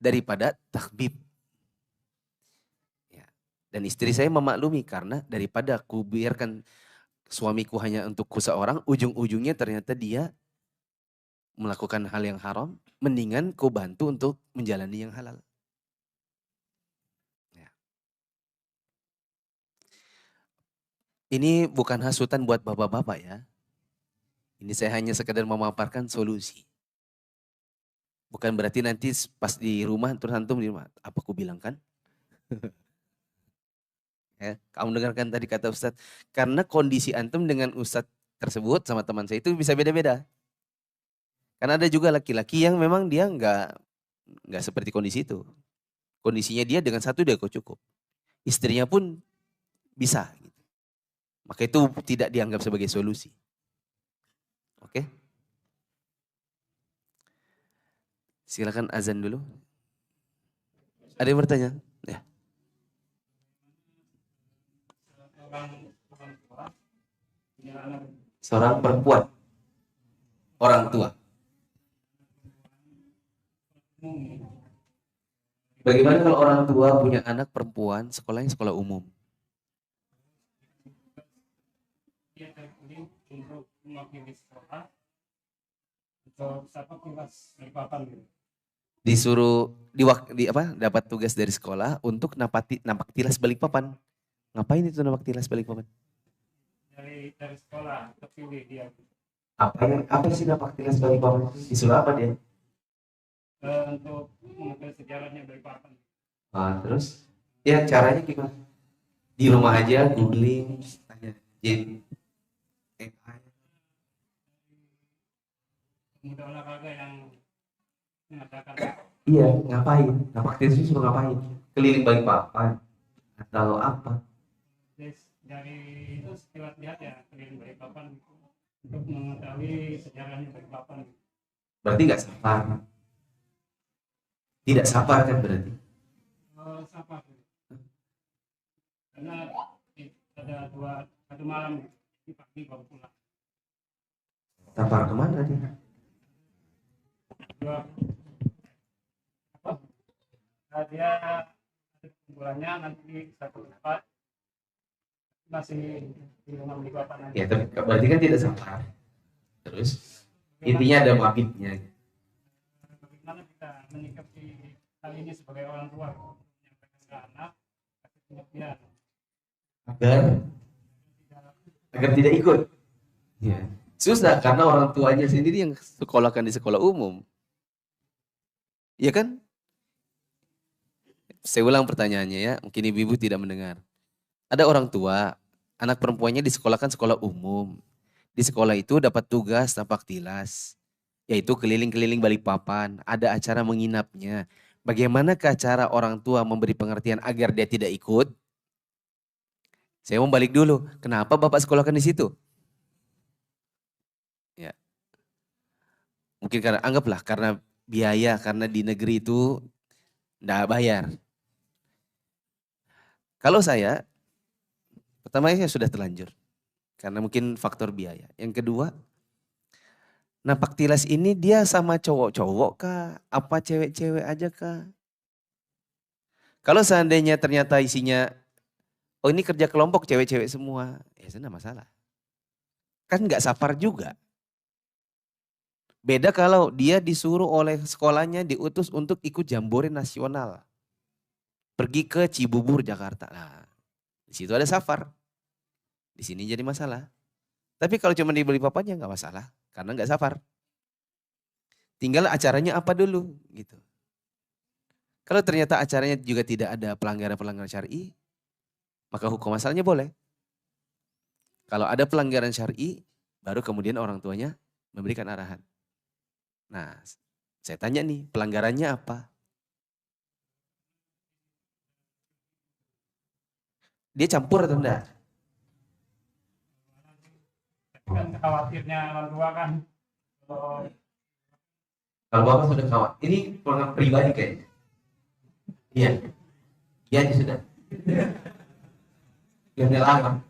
Daripada takbib. Ya. Dan istri saya memaklumi karena daripada aku biarkan suamiku hanya untukku seorang, ujung-ujungnya ternyata dia melakukan hal yang haram, mendingan kau bantu untuk menjalani yang halal. Ya. Ini bukan hasutan buat bapak-bapak ya. Ini saya hanya sekedar memaparkan solusi. Bukan berarti nanti pas di rumah, terus antum di rumah, apa aku bilang kan? Ya, kamu dengarkan tadi kata Ustadz, karena kondisi antum dengan Ustadz tersebut sama teman saya itu bisa beda-beda. Karena ada juga laki-laki yang memang dia nggak seperti kondisi itu. Kondisinya dia dengan satu dia kok cukup. Istrinya pun bisa. Gitu. Maka itu tidak dianggap sebagai solusi. Oke? Silakan azan dulu. Ada yang bertanya? Ya. Seorang perempuan, orang tua. Bagaimana kalau orang tua punya anak perempuan, sekolahnya sekolah umum? Disuruh dapat tugas dari sekolah untuk napak tilas Balikpapan. Ngapain itu napak tilas Balikpapan? Dari sekolah terpilih dia. Apa sih napak tilas Balikpapan? Disuruh apa dia? Untuk mengetahui sejarahnya Balikpapan. Terus? Ya caranya gimana? Di rumah aja googling, tanya Jen. Pemuda olahraga yang mengatakan. Iya, ngapain? Napak tilas itu suruh ngapain? Keliling Balikpapan atau apa? Dari itu sekilas lihat ya keliling Balikpapan untuk mengetahui sejarahnya Balikpapan. Berarti nggak safar? Tidak safar kan berarti? Safar. Karena ada satu malam di pagi baru pulang. Safar kemana dia? Dia kumpulannya nanti satu tempat masih di rumah Balikpapan. Ya, tapi berarti kan tidak safar. Terus intinya ada mabitnya. Bagaimana kita menyikapi hal ini sebagai orang tua menyampaikan ke anak kasih pengertian agar tidak ikut. Ya. Susah karena orang tuanya sendiri yang sekolahkan di sekolah umum. Iya kan? Saya ulang pertanyaannya ya, mungkin ibu-ibu tidak mendengar. Ada orang tua, anak perempuannya disekolahkan sekolah umum. Di sekolah itu dapat tugas napak tilas, yaitu keliling-keliling Balikpapan, ada acara menginapnya. Bagaimana cara orang tua memberi pengertian agar dia tidak ikut? Saya mau balik dulu, kenapa Bapak sekolahkan di situ? Ya. Mungkin anggaplah karena biaya, karena di negeri itu tidak bayar. Kalau saya, pertama saya sudah terlanjur. Karena mungkin faktor biaya. Yang kedua, napak tilas ini dia sama cowok-cowok kah? Apa cewek-cewek aja kah? Kalau seandainya ternyata isinya, oh ini kerja kelompok cewek-cewek semua, ya sudah masalah. Kan nggak safar juga. Beda kalau dia disuruh oleh sekolahnya diutus untuk ikut jambore nasional. Pergi ke Cibubur, Jakarta. Nah, di situ ada safar. Di sini jadi masalah. Tapi kalau cuma dibeli papanya nggak masalah, karena nggak safar. Tinggal acaranya apa dulu, gitu. Kalau ternyata acaranya juga tidak ada pelanggaran-pelanggaran syar'i, maka hukum asalnya boleh. Kalau ada pelanggaran syar'i, baru kemudian orang tuanya memberikan arahan. Nah, saya tanya nih, pelanggarannya apa? Dia campur atau enggak? Kan khawatirnya orang tua kan. Kalau Bapak sudah khawatir, ini pengalaman pribadi kayaknya. Iya. Iya sudah. Yang lama.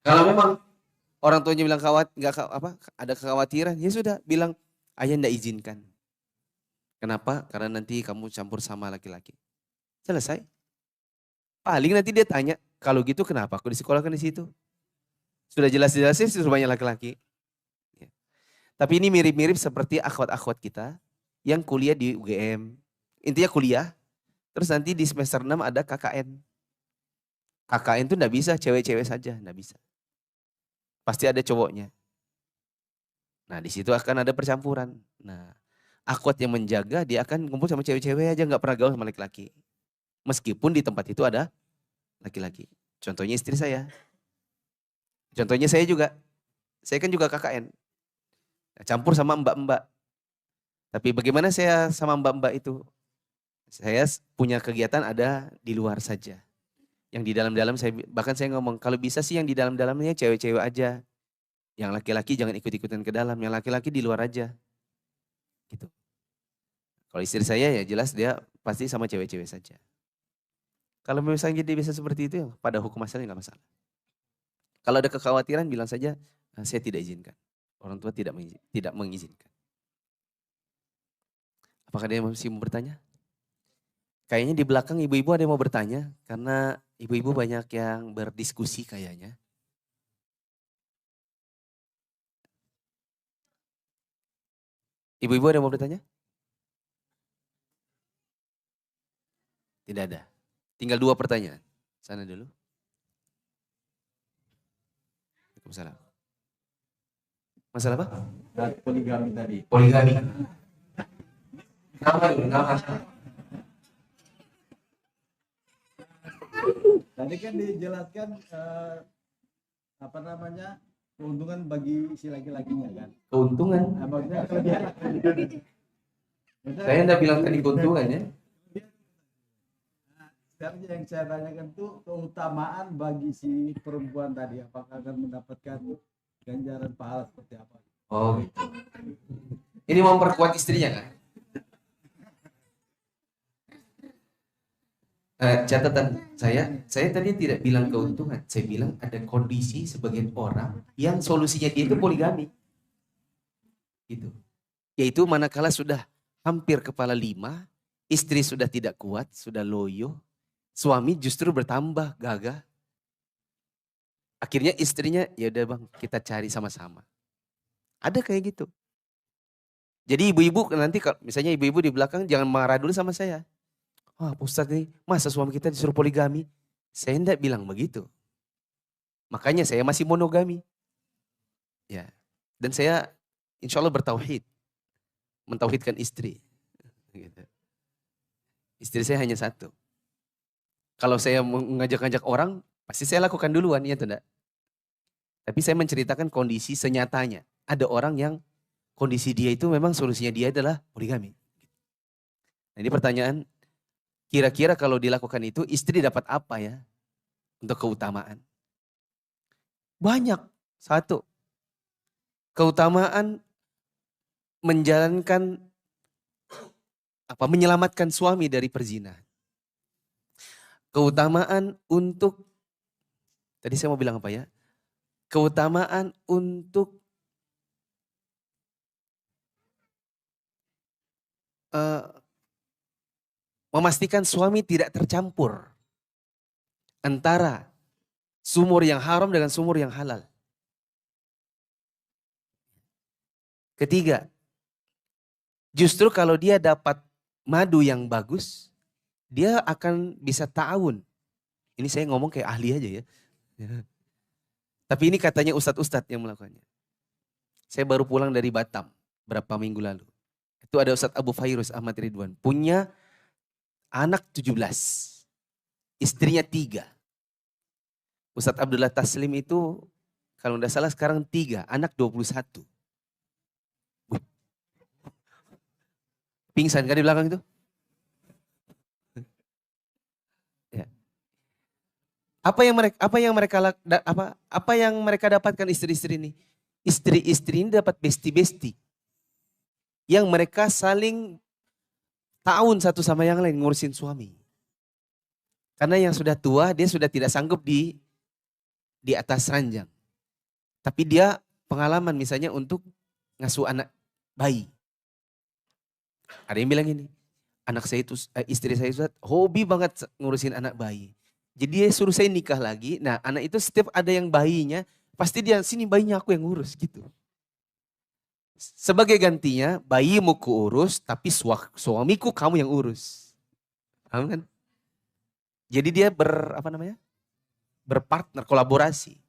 Kalau memang orang tuanya bilang ada kekhawatiran, ya sudah bilang ayah enggak izinkan. Kenapa? Karena nanti kamu campur sama laki-laki. Selesai. Paling nanti dia tanya, kalau gitu kenapa aku disekolahkan di situ? Sudah jelas-jelas sih suruh banyak laki-laki. Tapi ini mirip-mirip seperti akhwat-akhwat kita yang kuliah di UGM. Intinya kuliah, terus nanti di semester 6 ada KKN. KKN itu enggak bisa cewek-cewek saja, enggak bisa. Pasti ada cowoknya. Nah, di situ akan ada percampuran. Nah, akhwat yang menjaga dia akan kumpul sama cewek-cewek aja, enggak pernah gaul sama laki-laki. Meskipun di tempat itu ada laki-laki. Contohnya istri saya. Contohnya saya juga. Saya kan juga KKN. Campur sama mbak-mbak. Tapi bagaimana saya sama mbak-mbak itu? Saya punya kegiatan ada di luar saja. Yang di dalam-dalam bahkan saya ngomong, kalau bisa sih yang di dalam-dalamnya cewek-cewek aja. Yang laki-laki jangan ikut-ikutan ke dalam, yang laki-laki di luar aja. Gitu. Kalau istri saya ya jelas dia pasti sama cewek-cewek saja. Kalau misalnya dia bisa seperti itu, ya pada hukum asalnya nggak masalah. Kalau ada kekhawatiran bilang saja, saya tidak izinkan. Orang tua tidak mengizinkan. Apakah dia masih mau bertanya? Kayaknya di belakang ibu-ibu ada yang mau bertanya, karena ibu-ibu banyak yang berdiskusi kayaknya. Ibu-ibu ada yang mau bertanya? Tidak ada. Tinggal 2 pertanyaan. Sana dulu. Waalaikumsalam. Masalah apa? Poligami tadi. Poligami. Nama. Tadi kan dijelaskan keuntungan bagi si laki-lakinya kan. Keuntungan. Nah, maksudnya kalau dia, Saya enggak bilang tadi keuntungan ya. sekarang yang saya tanyakan tuh keutamaan bagi si perempuan tadi, apakah akan mendapatkan ganjaran pahala seperti apa? Oh gitu. Ini memperkuat istrinya kan? Catatan saya tadi tidak bilang keuntungan, saya bilang ada kondisi sebagian orang yang solusinya dia itu poligami. Gitu. Yaitu manakala sudah hampir kepala 5, istri sudah tidak kuat, sudah loyo, suami justru bertambah gagah. Akhirnya istrinya, ya udah bang, kita cari sama-sama. Ada kayak gitu. Jadi ibu-ibu nanti misalnya ibu-ibu di belakang jangan marah dulu sama saya. Wah Pak Ustadz nih, masa suami kita disuruh poligami? Saya enggak bilang begitu. Makanya saya masih monogami. Ya. Dan saya insya Allah bertauhid. Mentauhidkan istri. Gitu. Istri saya hanya 1. Kalau saya mengajak-ngajak orang, pasti saya lakukan duluan, ya tidak? Tapi saya menceritakan kondisi senyatanya. Ada orang yang kondisi dia itu memang solusinya dia adalah poligami. Nah ini pertanyaan, kira-kira kalau dilakukan itu istri dapat apa ya untuk keutamaan? Banyak. 1, keutamaan menjalankan menyelamatkan suami dari perzinahan. Keutamaan untuk, tadi saya mau bilang apa ya? Keutamaan untuk memastikan suami tidak tercampur antara sumur yang haram dengan sumur yang halal. Ketiga, justru kalau dia dapat madu yang bagus, dia akan bisa ta'awun. Ini saya ngomong kayak ahli aja ya. Tapi ini katanya ustadz-ustadz yang melakukannya. Saya baru pulang dari Batam berapa minggu lalu. Itu ada Ustadz Abu Fairuz Ahmad Ridwan. Punya anak 17. Istrinya 3. Ustadz Abdullah Taslim itu kalau tidak salah sekarang 3. Anak 21. Pingsan kan di belakang itu? Ya. Apa yang mereka dapatkan istri-istri ini? Istri-istri ini dapat besti-besti. Yang mereka saling ta'awun satu sama yang lain ngurusin suami. Karena yang sudah tua dia sudah tidak sanggup di atas ranjang. Tapi dia pengalaman misalnya untuk ngasuh anak bayi. Ada yang bilang ini, istri saya itu hobi banget ngurusin anak bayi. Jadi dia suruh saya nikah lagi, nah anak itu setiap ada yang bayinya, pasti dia sini bayinya aku yang ngurus gitu. Sebagai gantinya, bayimu kuurus, tapi suamiku kamu yang urus. Paham kan? Jadi dia berpartner, kolaborasi.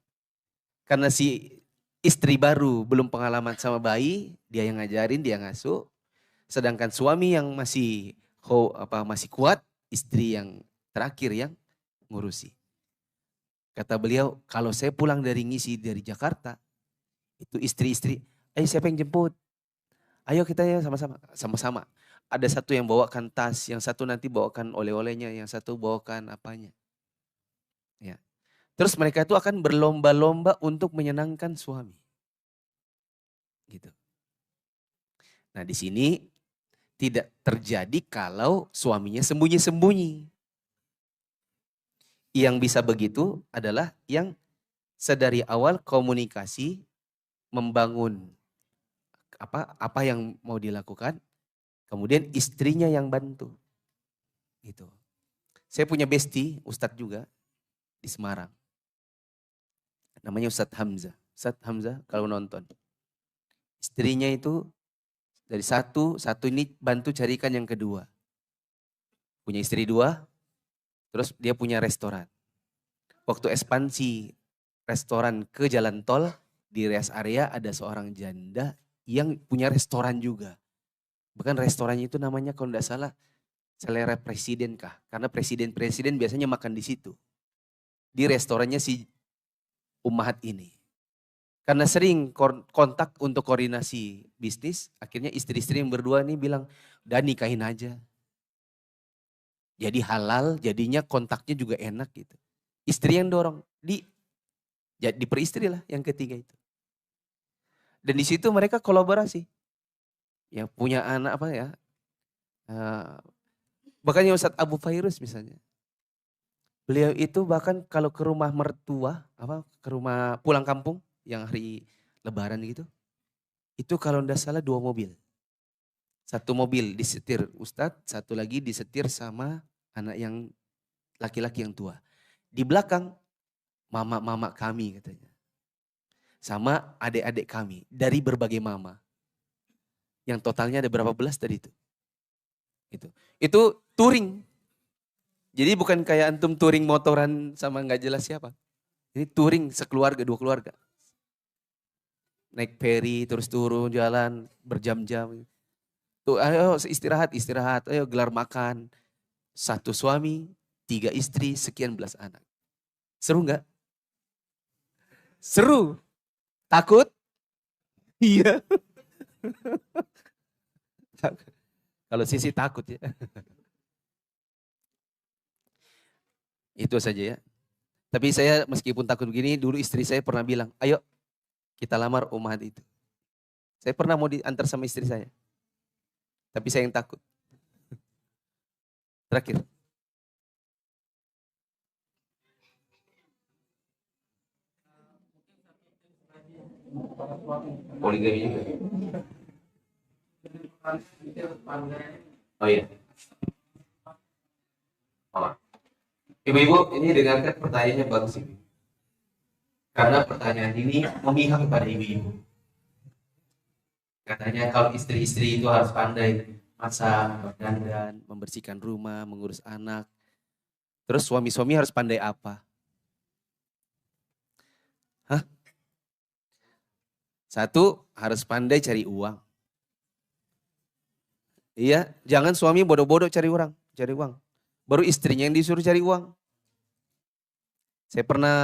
Karena si istri baru belum pengalaman sama bayi, dia yang ngajarin, dia ngasuh. Sedangkan suami yang masih kuat, istri yang terakhir yang ngurusi. Kata beliau, kalau saya pulang dari ngisi dari Jakarta, itu istri-istri, ayo siapa yang jemput? Ayo kita ya sama-sama. Ada satu yang bawakan tas, yang satu nanti bawakan oleh-olehnya, yang satu bawakan apanya. Ya. Terus mereka itu akan berlomba-lomba untuk menyenangkan suami. Gitu. Nah, di sini tidak terjadi kalau suaminya sembunyi-sembunyi. Yang bisa begitu adalah yang sedari awal komunikasi, membangun apa yang mau dilakukan, kemudian istrinya yang bantu. Gitu. Saya punya bestie, Ustadz juga di Semarang. Namanya Ustadz Hamzah. Ustadz Hamzah kalau nonton. Istrinya itu dari satu ini bantu carikan yang kedua. Punya istri 2, terus dia punya restoran. Waktu ekspansi restoran ke jalan tol, di rest area ada seorang janda yang punya restoran juga. Bahkan restorannya itu namanya kalau tidak salah Selera Presiden kah? Karena presiden-presiden biasanya makan di situ. Di restorannya si Ummahat ini. Karena sering kontak untuk koordinasi bisnis, akhirnya istri-istri yang berdua ini bilang, udah nikahin aja. Jadi halal, jadinya kontaknya juga enak gitu. Istri yang dorong, di peristri lah yang ketiga itu. Dan di situ mereka kolaborasi. Yang punya anak bahkan yang Ustadz Abu Fairuz misalnya. Beliau itu bahkan kalau ke rumah mertua, ke rumah pulang kampung yang hari Lebaran gitu, itu kalau tidak salah 2 mobil. 1 mobil disetir Ustadz, 1 lagi disetir sama anak yang laki-laki yang tua. Di belakang mama-mama kami katanya. Sama adik-adik kami dari berbagai mama. Yang totalnya ada berapa belas tadi itu. Itu touring. Jadi bukan kayak antum touring motoran sama nggak jelas siapa. Ini touring sekeluarga, 2 keluarga. Naik ferry terus turun jalan berjam-jam. Tuh, ayo istirahat, ayo gelar makan. 1 suami, 3 istri, sekian belas anak. Seru nggak? Seru. Takut? Iya. Kalau Sisi takut ya. Itu saja ya. Tapi saya meskipun takut begini, dulu istri saya pernah bilang, ayo kita lamar Ummahat itu. Saya pernah mau diantar sama istri saya. Tapi saya yang takut. Terakhir. Poligami juga. Oh iya. Oh. Ibu-ibu ini dengarkan pertanyaannya bagus ini. Karena pertanyaan ini memihak kepada ibu-ibu. Katanya kalau istri-istri itu harus pandai masak, berdandan, membersihkan rumah, mengurus anak. Terus suami-suami harus pandai apa? Hah? 1, harus pandai cari uang. Iya, jangan suami bodoh-bodoh cari uang. Baru istrinya yang disuruh cari uang. Saya pernah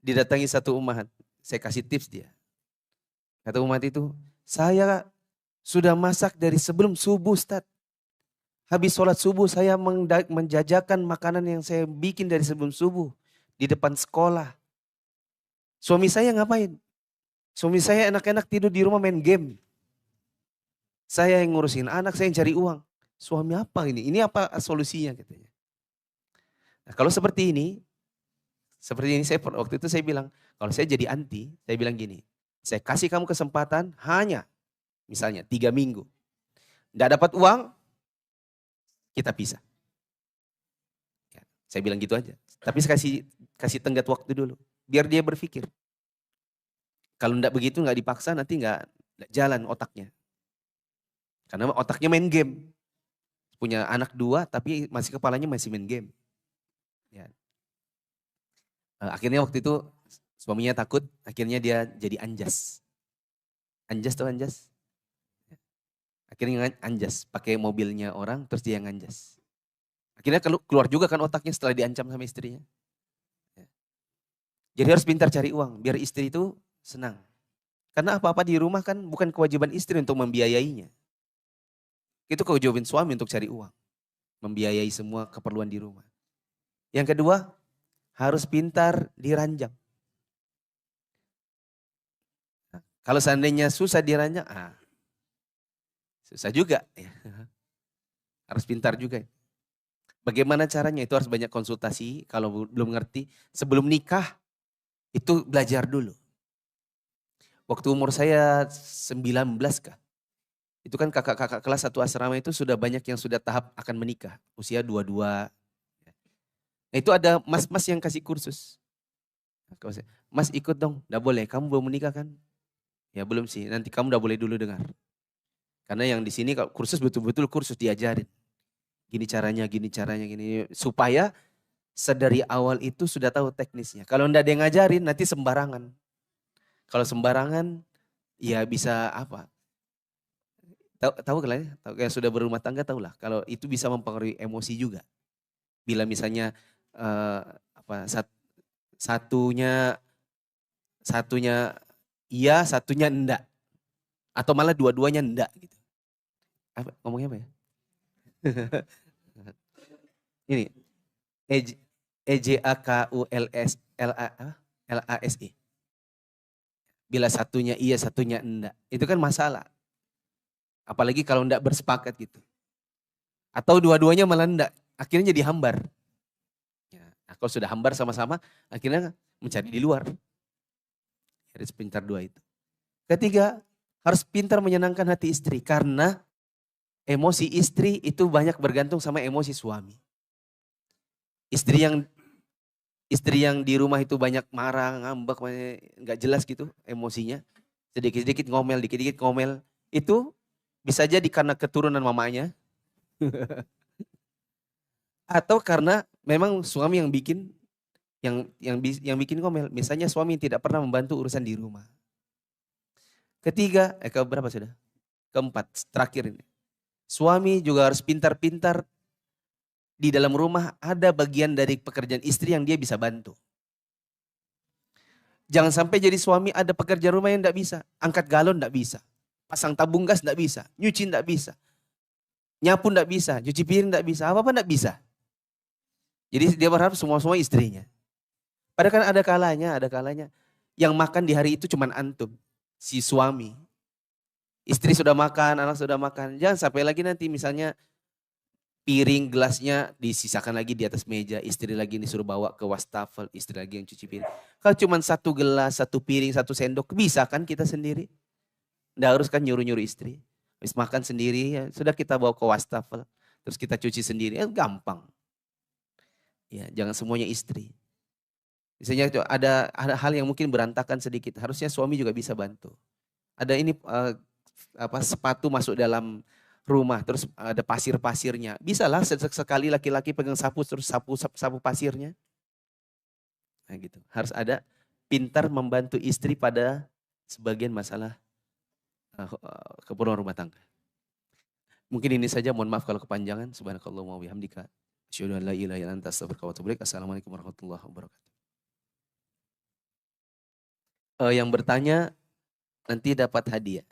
didatangi satu Ummahat, saya kasih tips dia. Kata Ummahat itu, saya sudah masak dari sebelum subuh Ustaz. Habis sholat subuh saya menjajakan makanan yang saya bikin dari sebelum subuh. Di depan sekolah. Suami saya ngapain? Suami saya enak-enak tidur di rumah main game. Saya yang ngurusin anak, saya yang cari uang. Suami apa ini? Ini apa solusinya katanya. Nah, kalau seperti ini saya waktu itu saya bilang, kalau saya jadi anti, saya bilang gini, saya kasih kamu kesempatan hanya misalnya 3 minggu. Nggak dapat uang, kita pisah. Ya, saya bilang gitu aja. Tapi kasih tenggat waktu dulu, biar dia berpikir. Kalau enggak begitu, nggak dipaksa, nanti nggak Nggak jalan otaknya. Karena otaknya main game. Punya anak 2 tapi masih kepalanya masih main game. Ya. Akhirnya waktu itu suaminya takut, akhirnya dia jadi anjas. Anjas tuh anjas. Akhirnya anjas, pakai mobilnya orang terus dia yang anjas. Akhirnya keluar juga kan otaknya setelah diancam sama istrinya. Ya. Jadi harus pintar cari uang biar istri itu senang. Karena apa-apa di rumah kan bukan kewajiban istri untuk membiayainya. Itu kewajiban suami untuk cari uang. Membiayai semua keperluan di rumah. Yang kedua, harus pintar diranjang. Nah, kalau seandainya susah diranjang, susah juga. Ya. Harus pintar juga. Bagaimana caranya? Itu harus banyak konsultasi. Kalau belum ngerti, sebelum nikah, itu belajar dulu. Waktu umur saya 19 kah? Itu kan kakak-kakak kelas 1 asrama itu sudah banyak yang sudah tahap akan menikah. Usia 22. Nah itu ada mas-mas yang kasih kursus. Mas ikut dong, enggak boleh. Kamu belum menikah kan? Ya belum sih, nanti kamu enggak boleh dulu dengar. Karena yang di sini kursus betul-betul kursus diajarin. Gini caranya, gini. Supaya sedari awal itu sudah tahu teknisnya. Kalau enggak ada yang ngajarin nanti sembarangan. Kalau sembarangan ya bisa apa? Tahu kan ya? Tahu kayak sudah berumah tangga tahulah. Kalau itu bisa mempengaruhi emosi juga. Bila misalnya satunya iya, satunya enggak. Atau malah dua-duanya enggak gitu. Ngomongnya apa ya? Ini EJAKULS Bila satunya iya, satunya enggak. Itu kan masalah. Apalagi kalau enggak bersepakat gitu. Atau dua-duanya malah enggak. Akhirnya jadi hambar. Ya, kalau sudah hambar sama-sama, akhirnya mencari di luar. Harus pintar 2 itu. Ketiga, harus pintar menyenangkan hati istri. Karena emosi istri itu banyak bergantung sama emosi suami. Istri yang di rumah itu banyak marah, ngambek, nggak jelas gitu emosinya. Sedikit-sedikit ngomel, dikit-dikit ngomel. Itu bisa jadi karena keturunan mamanya. Atau karena memang suami yang bikin bikin ngomel. Misalnya suami tidak pernah membantu urusan di rumah. Ketiga, keberapa sudah? Keempat, terakhir ini. Suami juga harus pintar-pintar di dalam rumah ada bagian dari pekerjaan istri yang dia bisa bantu. Jangan sampai jadi suami ada pekerja rumah yang tidak bisa. Angkat galon tidak bisa. Pasang tabung gas tidak bisa. Nyuci tidak bisa. Nyapu tidak bisa. Cuci piring tidak bisa. Apa-apa tidak bisa. Jadi dia berharap semua istrinya. Padahal kan ada kalanya. Yang makan di hari itu cuma antum. Si suami. Istri sudah makan, anak sudah makan. Jangan sampai lagi nanti misalnya piring, gelasnya disisakan lagi di atas meja. Istri lagi disuruh bawa ke wastafel. Istri lagi yang cuci piring. Kalau cuma 1 gelas, 1 piring, 1 sendok. Bisa kan kita sendiri? Nggak harus kan nyuruh-nyuruh istri. Habis makan sendiri, ya sudah kita bawa ke wastafel. Terus kita cuci sendiri, gampang. Ya, jangan semuanya istri. Misalnya ada hal yang mungkin berantakan sedikit. Harusnya suami juga bisa bantu. Ada ini sepatu masuk dalam rumah, terus ada pasir-pasirnya. Bisalah sekali laki-laki pegang sapu, terus sapu pasirnya. Nah gitu. Harus ada pintar membantu istri pada sebagian masalah keperluan rumah tangga. Mungkin ini saja, mohon maaf kalau kepanjangan. Subhanakallahumma wa bihamdika asyhadu an la ilaha illa anta astaghfiruka wa atubu ilaik. Assalamualaikum warahmatullahi wabarakatuh. Yang bertanya nanti dapat hadiah.